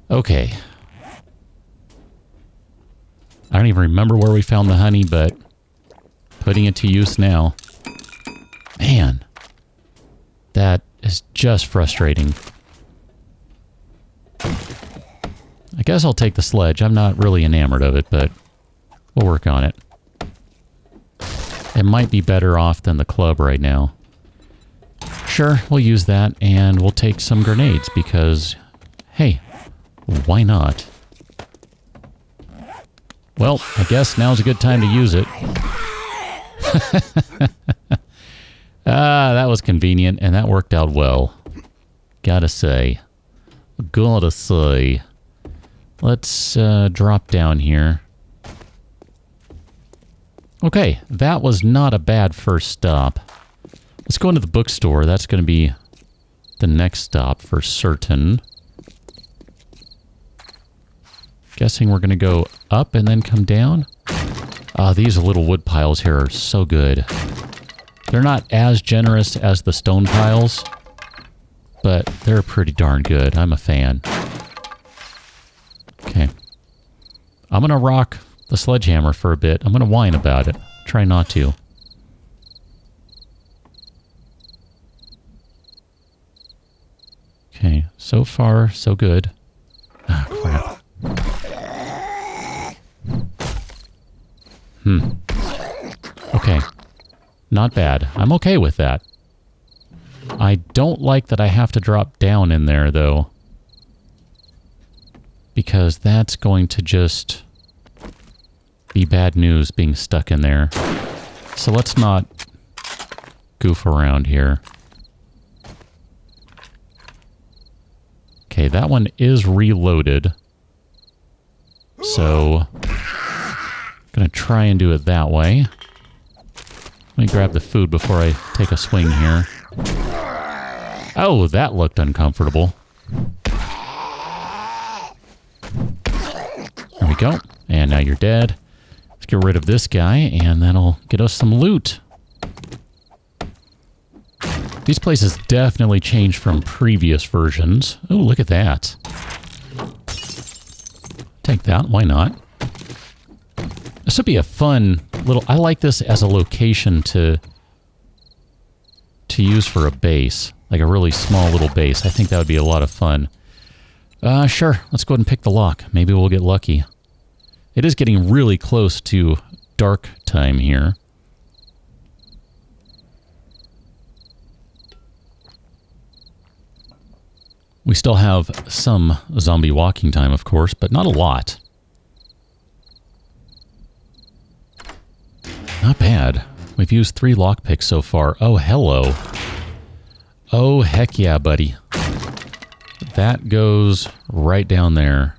Speaker 1: Okay. I don't even remember where we found the honey, but putting it to use now. Man, that is just frustrating. I guess I'll take the sledge. I'm not really enamored of it, but we'll work on it. It might be better off than the club right now. Sure, we'll use that, and we'll take some grenades, because, hey, why not? Well, I guess now's a good time to use it. That was convenient, and that worked out well. Gotta say. Gotta say. Let's drop down here. Okay, that was not a bad first stop. Let's go into the bookstore. That's going to be the next stop for certain. Guessing we're going to go up and then come down. These little wood piles here are so good. They're not as generous as the stone piles, but they're pretty darn good. I'm a fan. Okay. I'm going to rock the sledgehammer for a bit. I'm going to whine about it. Try not to. Okay, so far, so good. Ah, crap. Okay. Not bad. I'm okay with that. I don't like that I have to drop down in there, though. Because that's going to just be bad news being stuck in there. So let's not goof around here. Okay, that one is reloaded. So I'm going to try and do it that way. Let me grab the food before I take a swing here. Oh, that looked uncomfortable. There we go. And now you're dead. Let's get rid of this guy, and that'll get us some loot. These places definitely changed from previous versions. Oh, look at that. Take that. Why not? This would be a fun little... I like this as a location to use for a base. Like a really small little base. I think that would be a lot of fun. Sure. Let's go ahead and pick the lock. Maybe we'll get lucky. It is getting really close to dark time here. We still have some zombie walking time, of course, but not a lot. Not bad. We've used 3 lockpicks so far. Oh, hello. Oh, heck yeah, buddy. That goes right down there.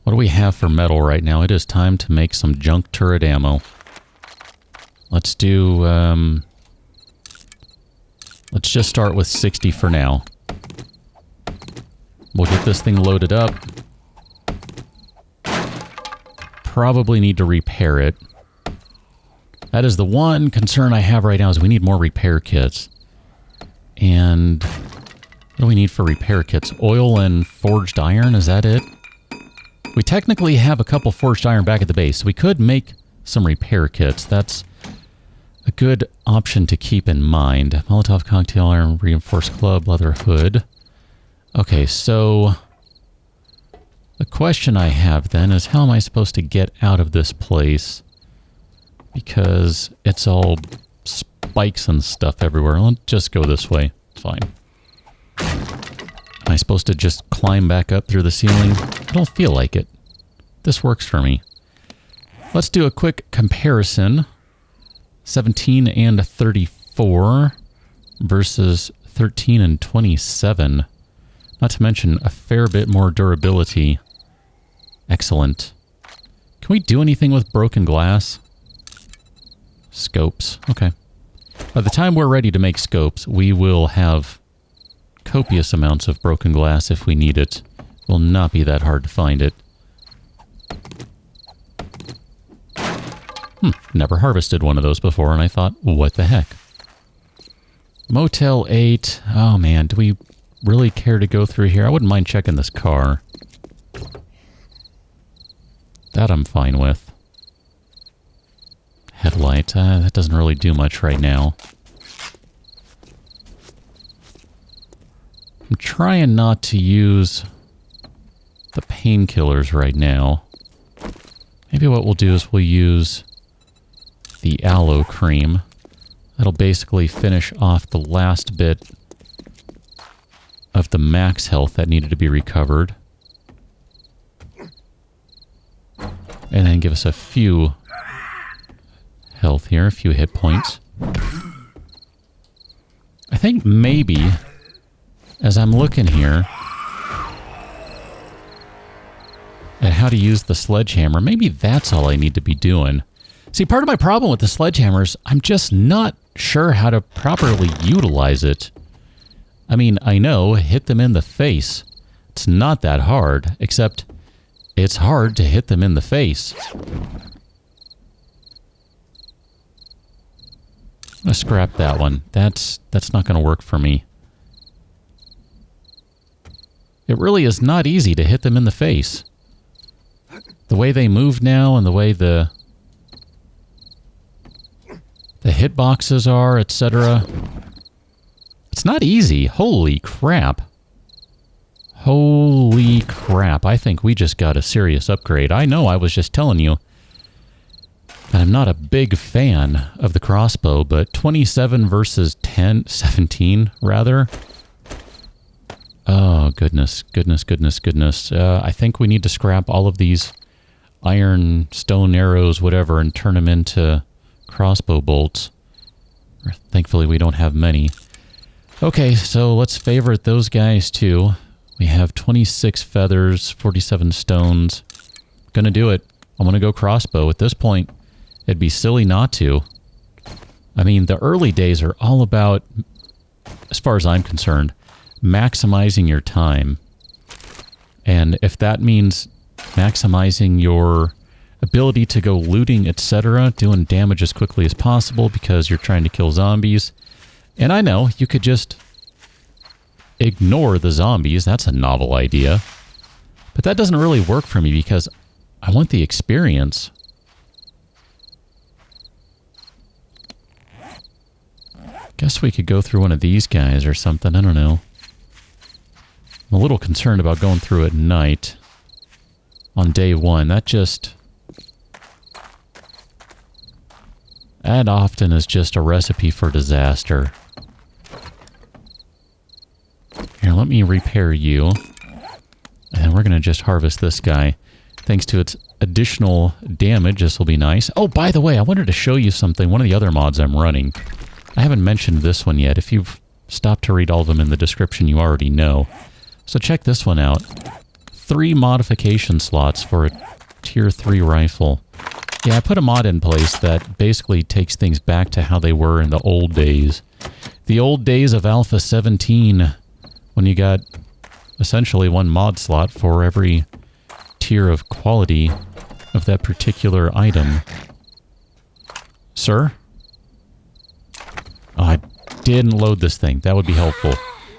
Speaker 1: What do we have for metal right now? It is time to make some junk turret ammo. Let's do... let's just start with 60 for now. We'll get this thing loaded up. probably need to repair it. That is the one concern I have right now, is we need more repair kits. And what do we need for repair kits? Oil and forged iron, is that it? We technically have a couple forged iron back at the base, so we could make some repair kits. That's a good option to keep in mind. Molotov cocktail, iron reinforced club, leather hood. Okay, so the question I have then is, how am I supposed to get out of this place? Because it's all spikes and stuff everywhere. Let's just go this way. It's fine. Am I supposed to just climb back up through the ceiling? I don't feel like it. This works for me. Let's do a quick comparison. 17 and 34 versus 13 and 27. Not to mention a fair bit more durability. Excellent. Can we do anything with broken glass? Scopes. Okay. By the time we're ready to make scopes, we will have copious amounts of broken glass if we need it. Will not be that hard to find it. Never harvested one of those before, and I thought, what the heck? Motel 8. Oh man, do we really care to go through here? I wouldn't mind checking this car. That I'm fine with. Headlight. That doesn't really do much right now. I'm trying not to use the painkillers right now. Maybe what we'll do is we'll use the aloe cream. That'll basically finish off the last bit of the max health that needed to be recovered. And then give us a few health here, a few hit points. I think maybe, as I'm looking here at how to use the sledgehammer, maybe that's all I need to be doing. See, part of my problem with the sledgehammers, I'm just not sure how to properly utilize it. I mean, I know, hit them in the face. It's not that hard, except it's hard to hit them in the face. I'm gonna scrap that one. That's not gonna work for me. It really is not easy to hit them in the face. The way they move now and the way the hitboxes are, etc. It's not easy. Holy crap. Holy crap. I think we just got a serious upgrade. I know I was just telling you that I'm not a big fan of the crossbow, but 27 versus 17 rather. Oh, goodness, goodness, goodness, goodness. I think we need to scrap all of these iron, stone arrows, whatever, and turn them into crossbow bolts. Thankfully, we don't have many. Okay, so let's favorite those guys too. We have 26 feathers, 47 stones. Gonna do it. I'm gonna go crossbow. At this point, it'd be silly not to. I mean, the early days are all about, as far as I'm concerned, maximizing your time. And if that means maximizing your ability to go looting, etc., doing damage as quickly as possible because you're trying to kill zombies. And I know, you could just ignore the zombies. That's a novel idea. But that doesn't really work for me because I want the experience. Guess we could go through one of these guys or something. I don't know. I'm a little concerned about going through at night on day one. That often is just a recipe for disaster. Here, let me repair you. And then we're going to just harvest this guy. Thanks to its additional damage, this will be nice. Oh, by the way, I wanted to show you something. One of the other mods I'm running. I haven't mentioned this one yet. If you've stopped to read all of them in the description, you already know. So check this one out. 3 modification slots for a tier 3 rifle. Yeah, I put a mod in place that basically takes things back to how they were in the old days. The old days of Alpha 17, when you got essentially 1 mod slot for every tier of quality of that particular item. Sir? Oh, I didn't load this thing. That would be helpful.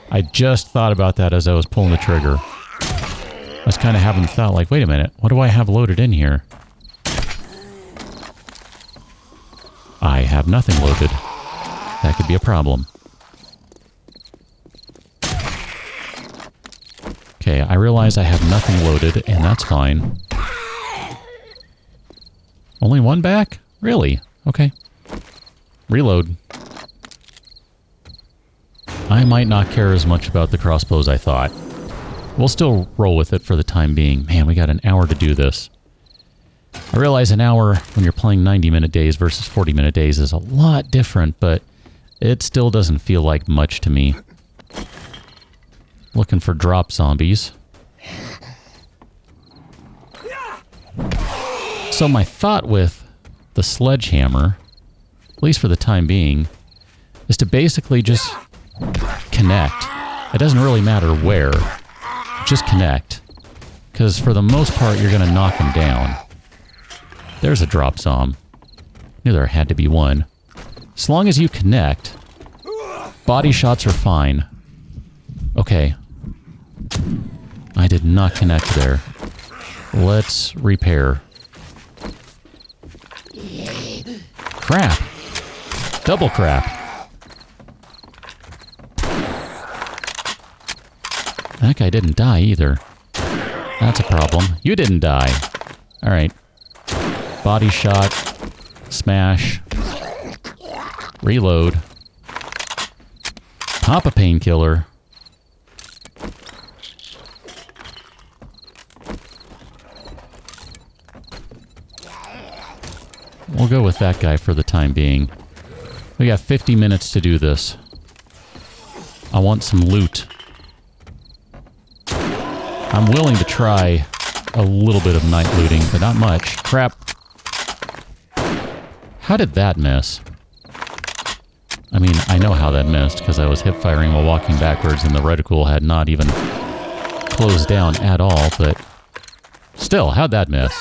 Speaker 1: I just thought about that as I was pulling the trigger. I was kind of having the thought, like, wait a minute, what do I have loaded in here? I have nothing loaded. That could be a problem. Okay, I realize I have nothing loaded, and that's fine. Only one back? Really? Okay. Reload. I might not care as much about the crossbow as I thought. We'll still roll with it for the time being. Man, we got an hour to do this. I realize an hour when you're playing 90-minute days versus 40-minute days is a lot different, but it still doesn't feel like much to me. Looking for drop zombies. So my thought with the sledgehammer, at least for the time being, is to basically just connect. It doesn't really matter where. Just connect. Because for the most part, you're going to knock them down. There's a drop zom. Knew there had to be one. As long as you connect, body shots are fine. Okay. I did not connect there. Let's repair. Crap. Double crap. That guy didn't die either. That's a problem. You didn't die. Alright. Body shot. Smash. Reload. Pop a painkiller. We'll go with that guy for the time being. We got 50 minutes to do this. I want some loot. I'm willing to try a little bit of night looting, but not much. Crap. How did that miss? I mean, I know how that missed, because I was hip firing while walking backwards and the reticle had not even closed down at all, but still, how'd that miss?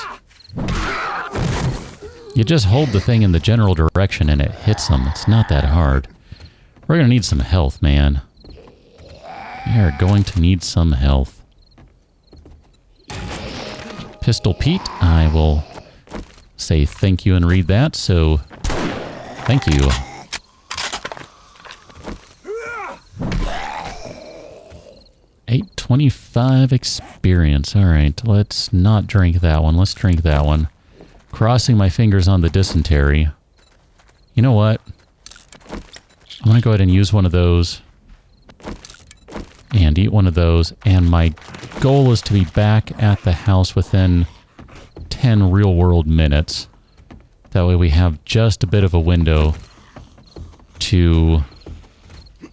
Speaker 1: You just hold the thing in the general direction and it hits them. It's not that hard. We're going to need some health, man. We are going to need some health. Pistol Pete, I will say thank you and read that, so thank you. $825 experience. Alright, let's not drink that one. Let's drink that one. Crossing my fingers on the dysentery. You know what? I'm going to go ahead and use one of those. And eat one of those. And my goal is to be back at the house within 10 real-world minutes. That way we have just a bit of a window to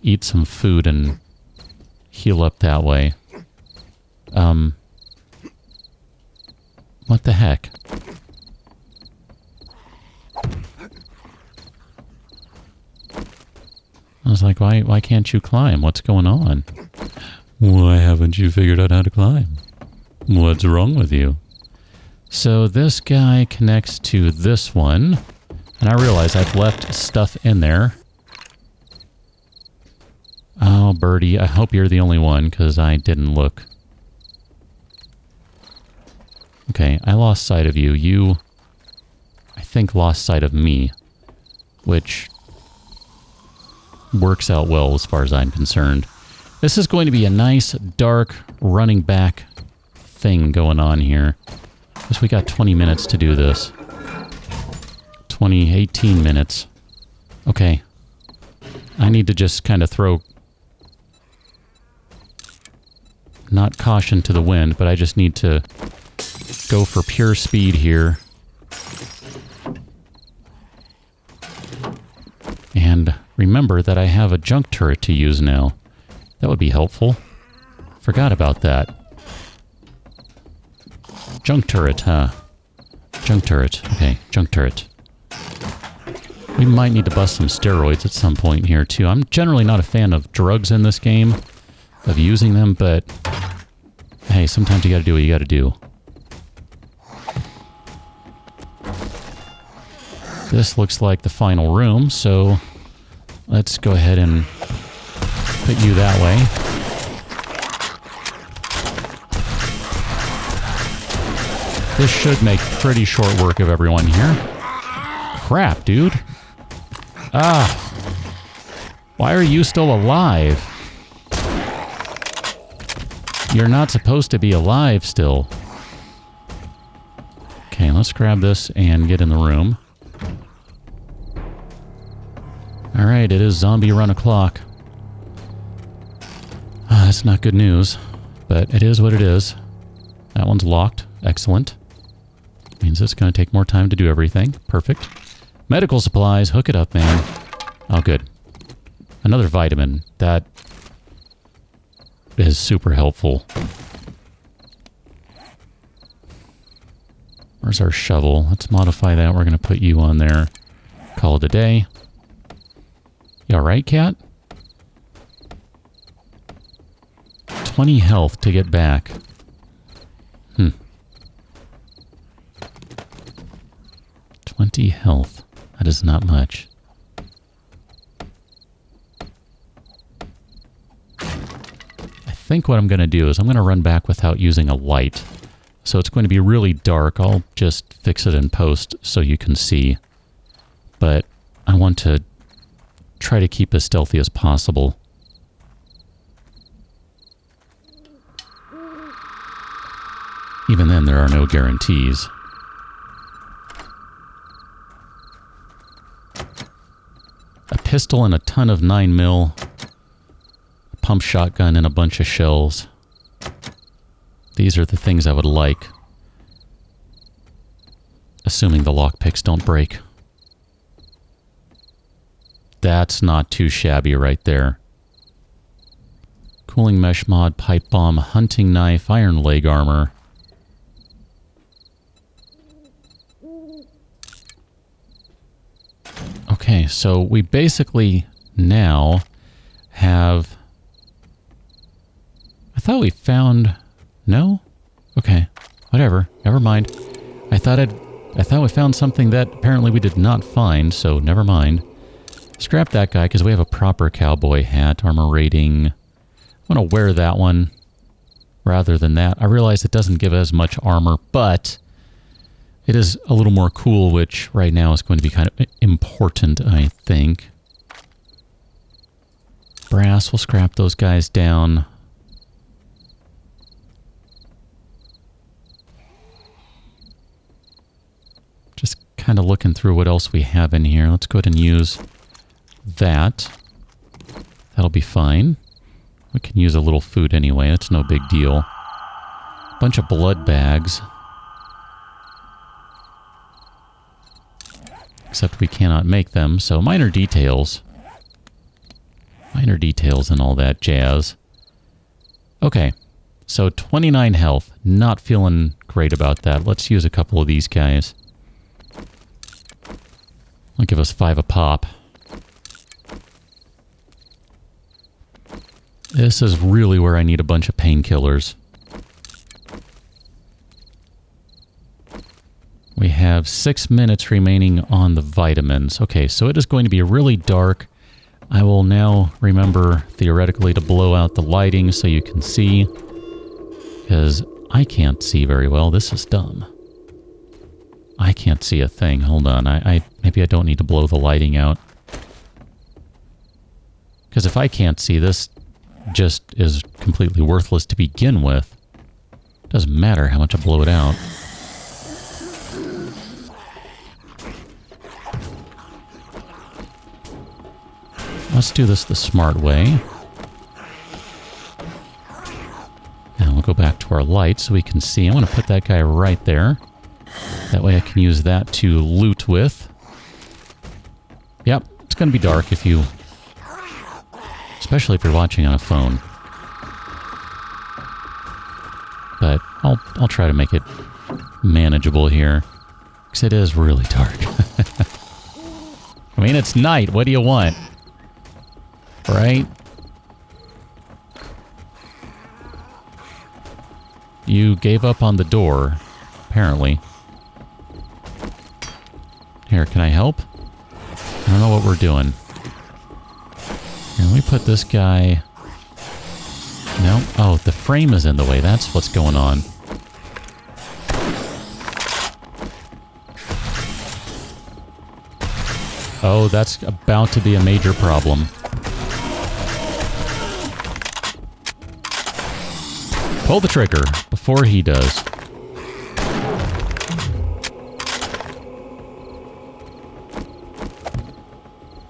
Speaker 1: eat some food and heal up that way. What the heck? I was like, why can't you climb? What's going on? Why haven't you figured out how to climb? What's wrong with you? So this guy connects to this one. And I realize I've left stuff in there. Oh, Birdie, I hope you're the only one, because I didn't look. Okay, I lost sight of you. You, I think, lost sight of me. Which works out well as far as I'm concerned. This is going to be a nice, dark, running back thing going on here. Because we got 20 minutes to do this. 18 minutes. Okay. I need to just kind of throw... not caution to the wind, but I just need to go for pure speed here. And remember that I have a junk turret to use now. That would be helpful. Forgot about that. Junk turret, huh? Junk turret. Okay, junk turret. We might need to bust some steroids at some point here, too. I'm generally not a fan of drugs in this game, of using them, but hey, sometimes you gotta do what you gotta do. This looks like the final room, so let's go ahead and put you that way. This should make pretty short work of everyone here. Crap, dude. Ah. Why are you still alive? You're not supposed to be alive still. Okay, let's grab this and get in the room. Alright, it is zombie run o'clock. That's not good news, but it is what it is. That one's locked. Excellent. Means it's going to take more time to do everything. Perfect. Medical supplies. Hook it up, man. Oh, good. Another vitamin. That is super helpful. Where's our shovel? Let's modify that. We're going to put you on there. Call it a day. You alright, cat? 20 health to get back. 20 health. That is not much. I think what I'm going to do is I'm going to run back without using a light. So it's going to be really dark. I'll just fix it in post so you can see. But I want to try to keep as stealthy as possible. Even then, there are no guarantees. A pistol and a ton of 9mm. A pump shotgun and a bunch of shells. These are the things I would like. Assuming the lockpicks don't break. That's not too shabby right there. Cooling mesh mod, pipe bomb, hunting knife, iron leg armor. Okay, so we basically now have... I thought we found... No? Okay, whatever. Never mind. I thought we found something that apparently we did not find, so never mind. Scrap that guy because we have a proper cowboy hat, armor rating. I'm going to wear that one rather than that. I realize it doesn't give as much armor, but it is a little more cool, which right now is going to be kind of important, I think. Brass, we'll scrap those guys down. Just kind of looking through what else we have in here. Let's go ahead and use that. That'll be fine. We can use a little food anyway. That's no big deal. Bunch of blood bags. Except we cannot make them, so minor details. Minor details and all that jazz. Okay, so 29 health. Not feeling great about that. Let's use a couple of these guys. I'll give us 5 a pop. This is really where I need a bunch of painkillers. We have 6 minutes remaining on the vitamins. Okay, so it is going to be really dark. I will now remember, theoretically, to blow out the lighting so you can see. Because I can't see very well. This is dumb. I can't see a thing. Hold on. Maybe I don't need to blow the lighting out. Because if I can't see, this just is completely worthless to begin with. Doesn't matter how much I blow it out. Let's do this the smart way. And we'll go back to our light so we can see. I want to put that guy right there. That way I can use that to loot with. Yep, it's going to be dark if you... especially if you're watching on a phone. But I'll try to make it manageable here. Because it is really dark. I mean, it's night. What do you want? Right? You gave up on the door, apparently. Here, can I help? I don't know what we're doing. Here, let me put this guy... No? Oh, the frame is in the way. That's what's going on. Oh, that's about to be a major problem. Pull the trigger before he does.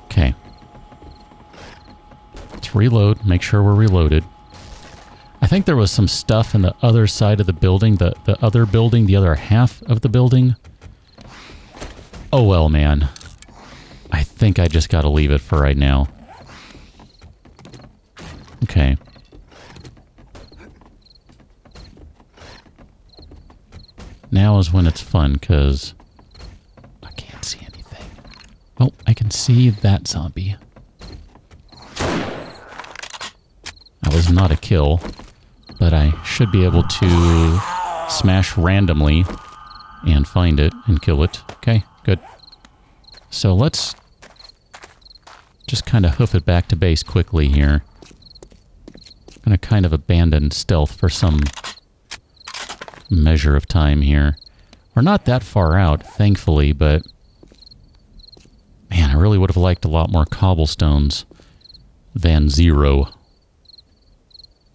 Speaker 1: Okay. Let's reload. Make sure we're reloaded. I think there was some stuff in the other side of the building, the other building, the other half of the building. Oh well, man. I think I just gotta leave it for right now. Okay. Now is when it's fun, because I can't see anything. Oh, I can see that zombie. That was not a kill, but I should be able to smash randomly and find it and kill it. Okay, good. So let's just kind of hoof it back to base quickly here. I'm going to kind of abandon stealth for some measure of time here. We're not that far out, thankfully, but man, I really would have liked a lot more cobblestones than 0.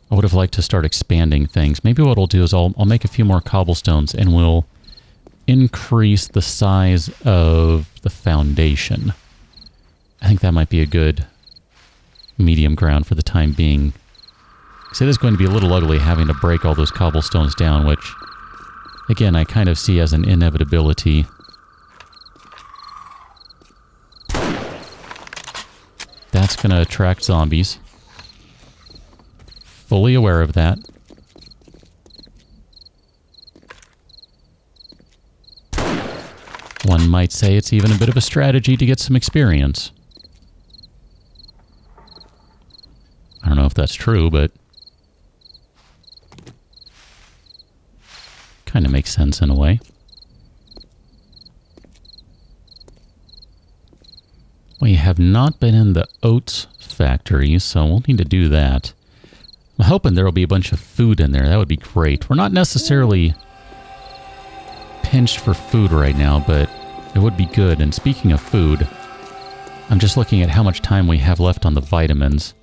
Speaker 1: I would have liked to start expanding things. Maybe what I'll do is I'll make a few more cobblestones and we'll increase the size of the foundation. I think that might be a good medium ground for the time being. Because it is going to be a little ugly having to break all those cobblestones down, which, again, I kind of see as an inevitability. That's going to attract zombies. Fully aware of that. One might say it's even a bit of a strategy to get some experience. I don't know if that's true, but kind of makes sense in a way. We have not been in the oats factory, so we'll need to do that. I'm hoping there will be a bunch of food in there. That would be great. We're not necessarily pinched for food right now, but it would be good. And speaking of food, I'm just looking at how much time we have left on the vitamins.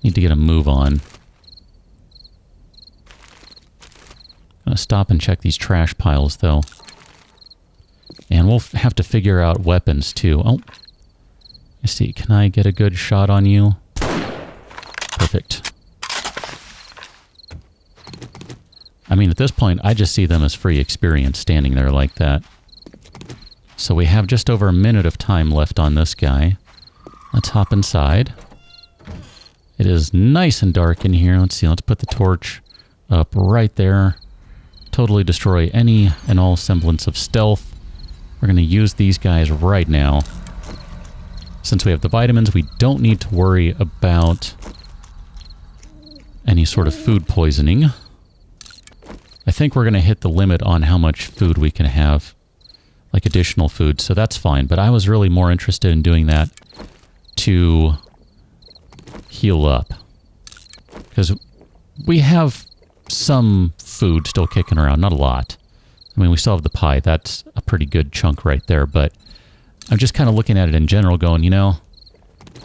Speaker 1: Need to get a move on. Gonna stop and check these trash piles, though. And we'll have to figure out weapons, too. Oh, let's see. Can I get a good shot on you? Perfect. I mean, at this point, I just see them as free experience standing there like that. So we have just over a minute of time left on this guy. Let's hop inside. It is nice and dark in here. Let's see. Let's put the torch up right there. Totally destroy any and all semblance of stealth. We're going to use these guys right now. Since we have the vitamins, we don't need to worry about any sort of food poisoning. I think we're going to hit the limit on how much food we can have, like additional food, so that's fine. But I was really more interested in doing that to heal up. Because we have some food still kicking around, not a lot. I mean, we still have the pie. That's a pretty good chunk right there, but I'm just kind of looking at it in general going, you know,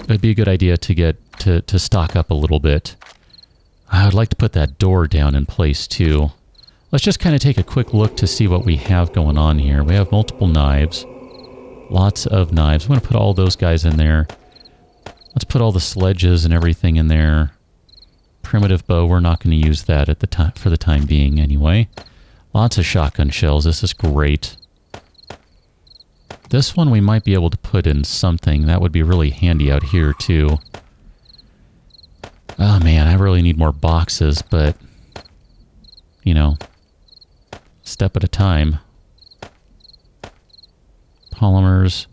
Speaker 1: it'd be a good idea to get to stock up a little bit. I would like to put that door down in place too. Let's just kind of take a quick look to see what we have going on here. We have multiple knives. Lots of knives. I'm going to put all those guys in there. Let's put all the sledges and everything in there. Primitive bow, we're not going to use that at the time for the time being anyway. Lots of shotgun shells. This is great. This one we might be able to put in something. That would be really handy out here too. Oh man, I really need more boxes, but you know, step at a time. Polymers.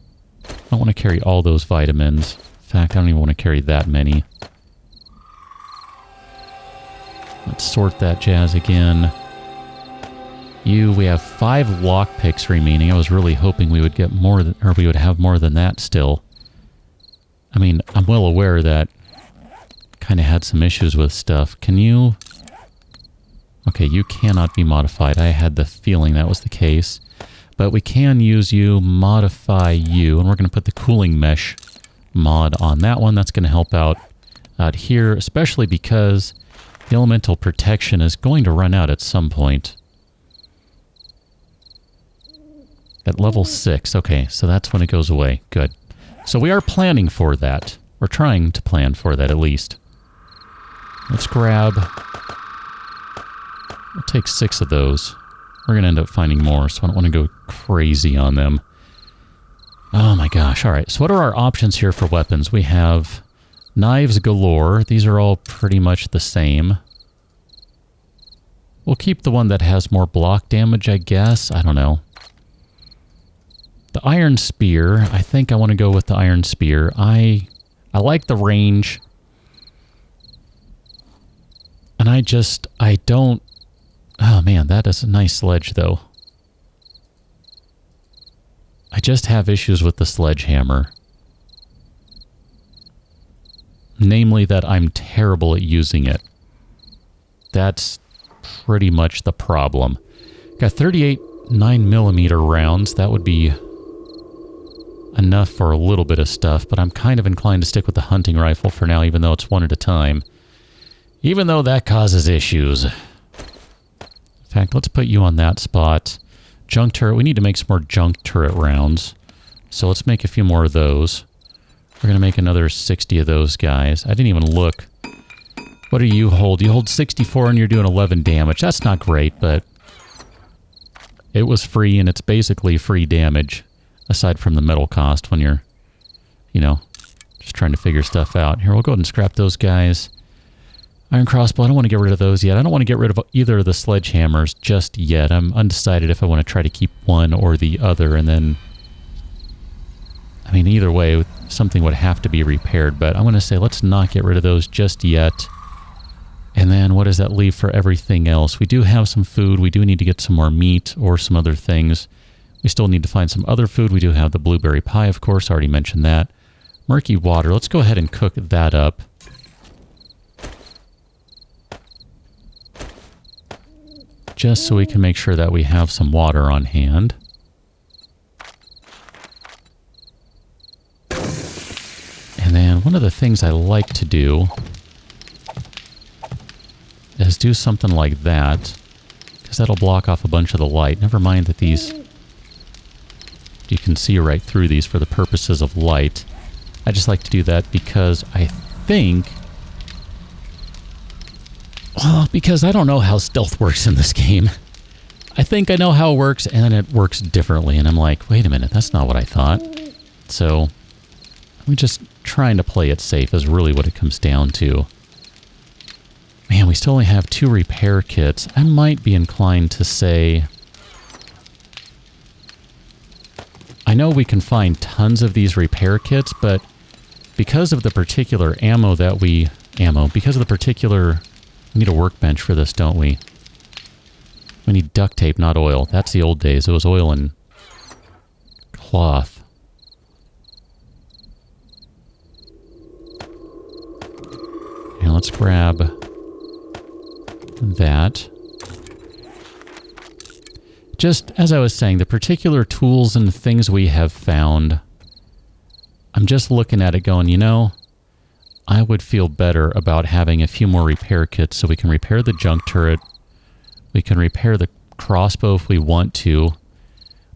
Speaker 1: I don't want to carry all those vitamins. In fact, I don't even want to carry that many. Let's sort that jazz again. We have 5 lockpicks remaining. I was really hoping we would get more, or we would have more than that still. I mean, I'm well aware that kind of had some issues with stuff. Can you... Okay, you cannot be modified. I had the feeling that was the case. But we can use you, modify you, and we're going to put the cooling mesh mod on that one. That's going to help out here, especially because the elemental protection is going to run out at some point. At level 6. Okay, so that's when it goes away. Good. So we are planning for that. We're trying to plan for that, at least. Let's grab... We'll take 6 of those. We're going to end up finding more, so I don't want to go crazy on them. Oh my gosh. All right, so what are our options here for weapons? We have knives galore. These are all pretty much the same. We'll keep the one that has more block damage, I guess. I don't know. The iron spear, I think I want to go with the iron spear. I like the range. And I don't... Oh man, that is a nice sledge though. I just have issues with the sledgehammer. Namely that I'm terrible at using it. That's pretty much the problem. Got 38 9mm rounds. That would be enough for a little bit of stuff, but I'm kind of inclined to stick with the hunting rifle for now, even though it's one at a time. Even though that causes issues. In fact, let's put you on that spot. Junk turret. We need to make some more junk turret rounds. So let's make a few more of those. We're going to make another 60 of those guys. I didn't even look. What do you hold? You hold 64 and you're doing 11 damage. That's not great, but it was free and it's basically free damage. Aside from the metal cost when you're, you know, just trying to figure stuff out. Here, we'll go ahead and scrap those guys. Iron crossbow, I don't want to get rid of those yet. I don't want to get rid of either of the sledgehammers just yet. I'm undecided if I want to try to keep one or the other, and then... I mean, either way, something would have to be repaired, but I'm going to say let's not get rid of those just yet. And then what does that leave for everything else? We do have some food. We do need to get some more meat or some other things. We still need to find some other food. We do have the blueberry pie, of course. I already mentioned that. Murky water. Let's go ahead and cook that up. Just so we can make sure that we have some water on hand. And then one of the things I like to do is do something like that, because that'll block off a bunch of the light. Never mind that these... You can see right through these for the purposes of light. I just like to do that because I think... Well, because I don't know how stealth works in this game. I think I know how it works, and then it works differently. And I'm like, wait a minute, that's not what I thought. So, I'm just trying to play it safe is really what it comes down to. Man, we still only have 2 repair kits. I might be inclined to say... I know we can find tons of these repair kits, but because of the particular ammo that we... Because of the particular... We need a workbench for this, don't we? We need duct tape, not oil. That's the old days. It was oil and cloth. And let's grab that. Just as I was saying, the particular tools and things we have found, I'm just looking at it going, you know, I would feel better about having a few more repair kits so we can repair the junk turret. We can repair the crossbow if we want to.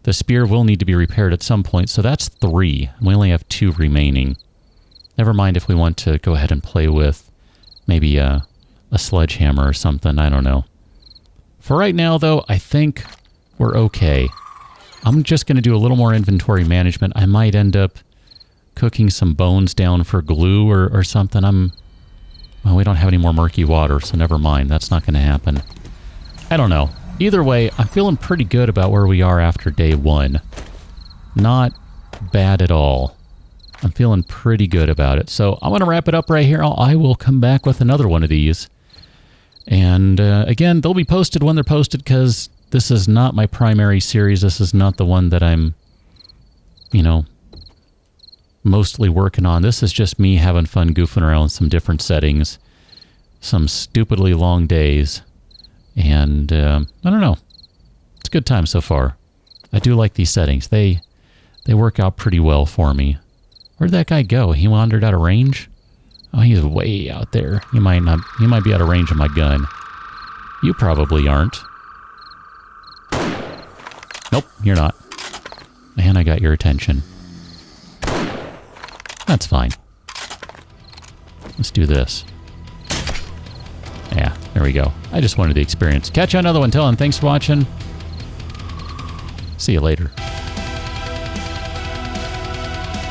Speaker 1: The spear will need to be repaired at some point, so that's 3. And we only have 2 remaining. Never mind if we want to go ahead and play with maybe a sledgehammer or something. I don't know. For right now, though, I think we're okay. I'm just going to do a little more inventory management. I might end up cooking some bones down for glue or something. Well, we don't have any more murky water, so never mind. That's not going to happen. I don't know. Either way, I'm feeling pretty good about where we are after day 1. Not bad at all. I'm feeling pretty good about it. So I'm going to wrap it up right here. I will come back with another one of these. And again, they'll be posted when they're posted because this is not my primary series. This is not the one that I'm, you know, mostly working on. This is just me having fun goofing around with some different settings, some stupidly long days, and I don't know. It's a good time so far. I do like these settings. They work out pretty well for me. Where'd that guy go? He wandered out of range? Oh, he's way out there. He might be out of range of my gun. You probably aren't. Nope, you're not. And I got your attention. That's fine. Let's do this. Yeah, there we go. I just wanted the experience. Catch you on another one. Till then, thanks for watching. See you later.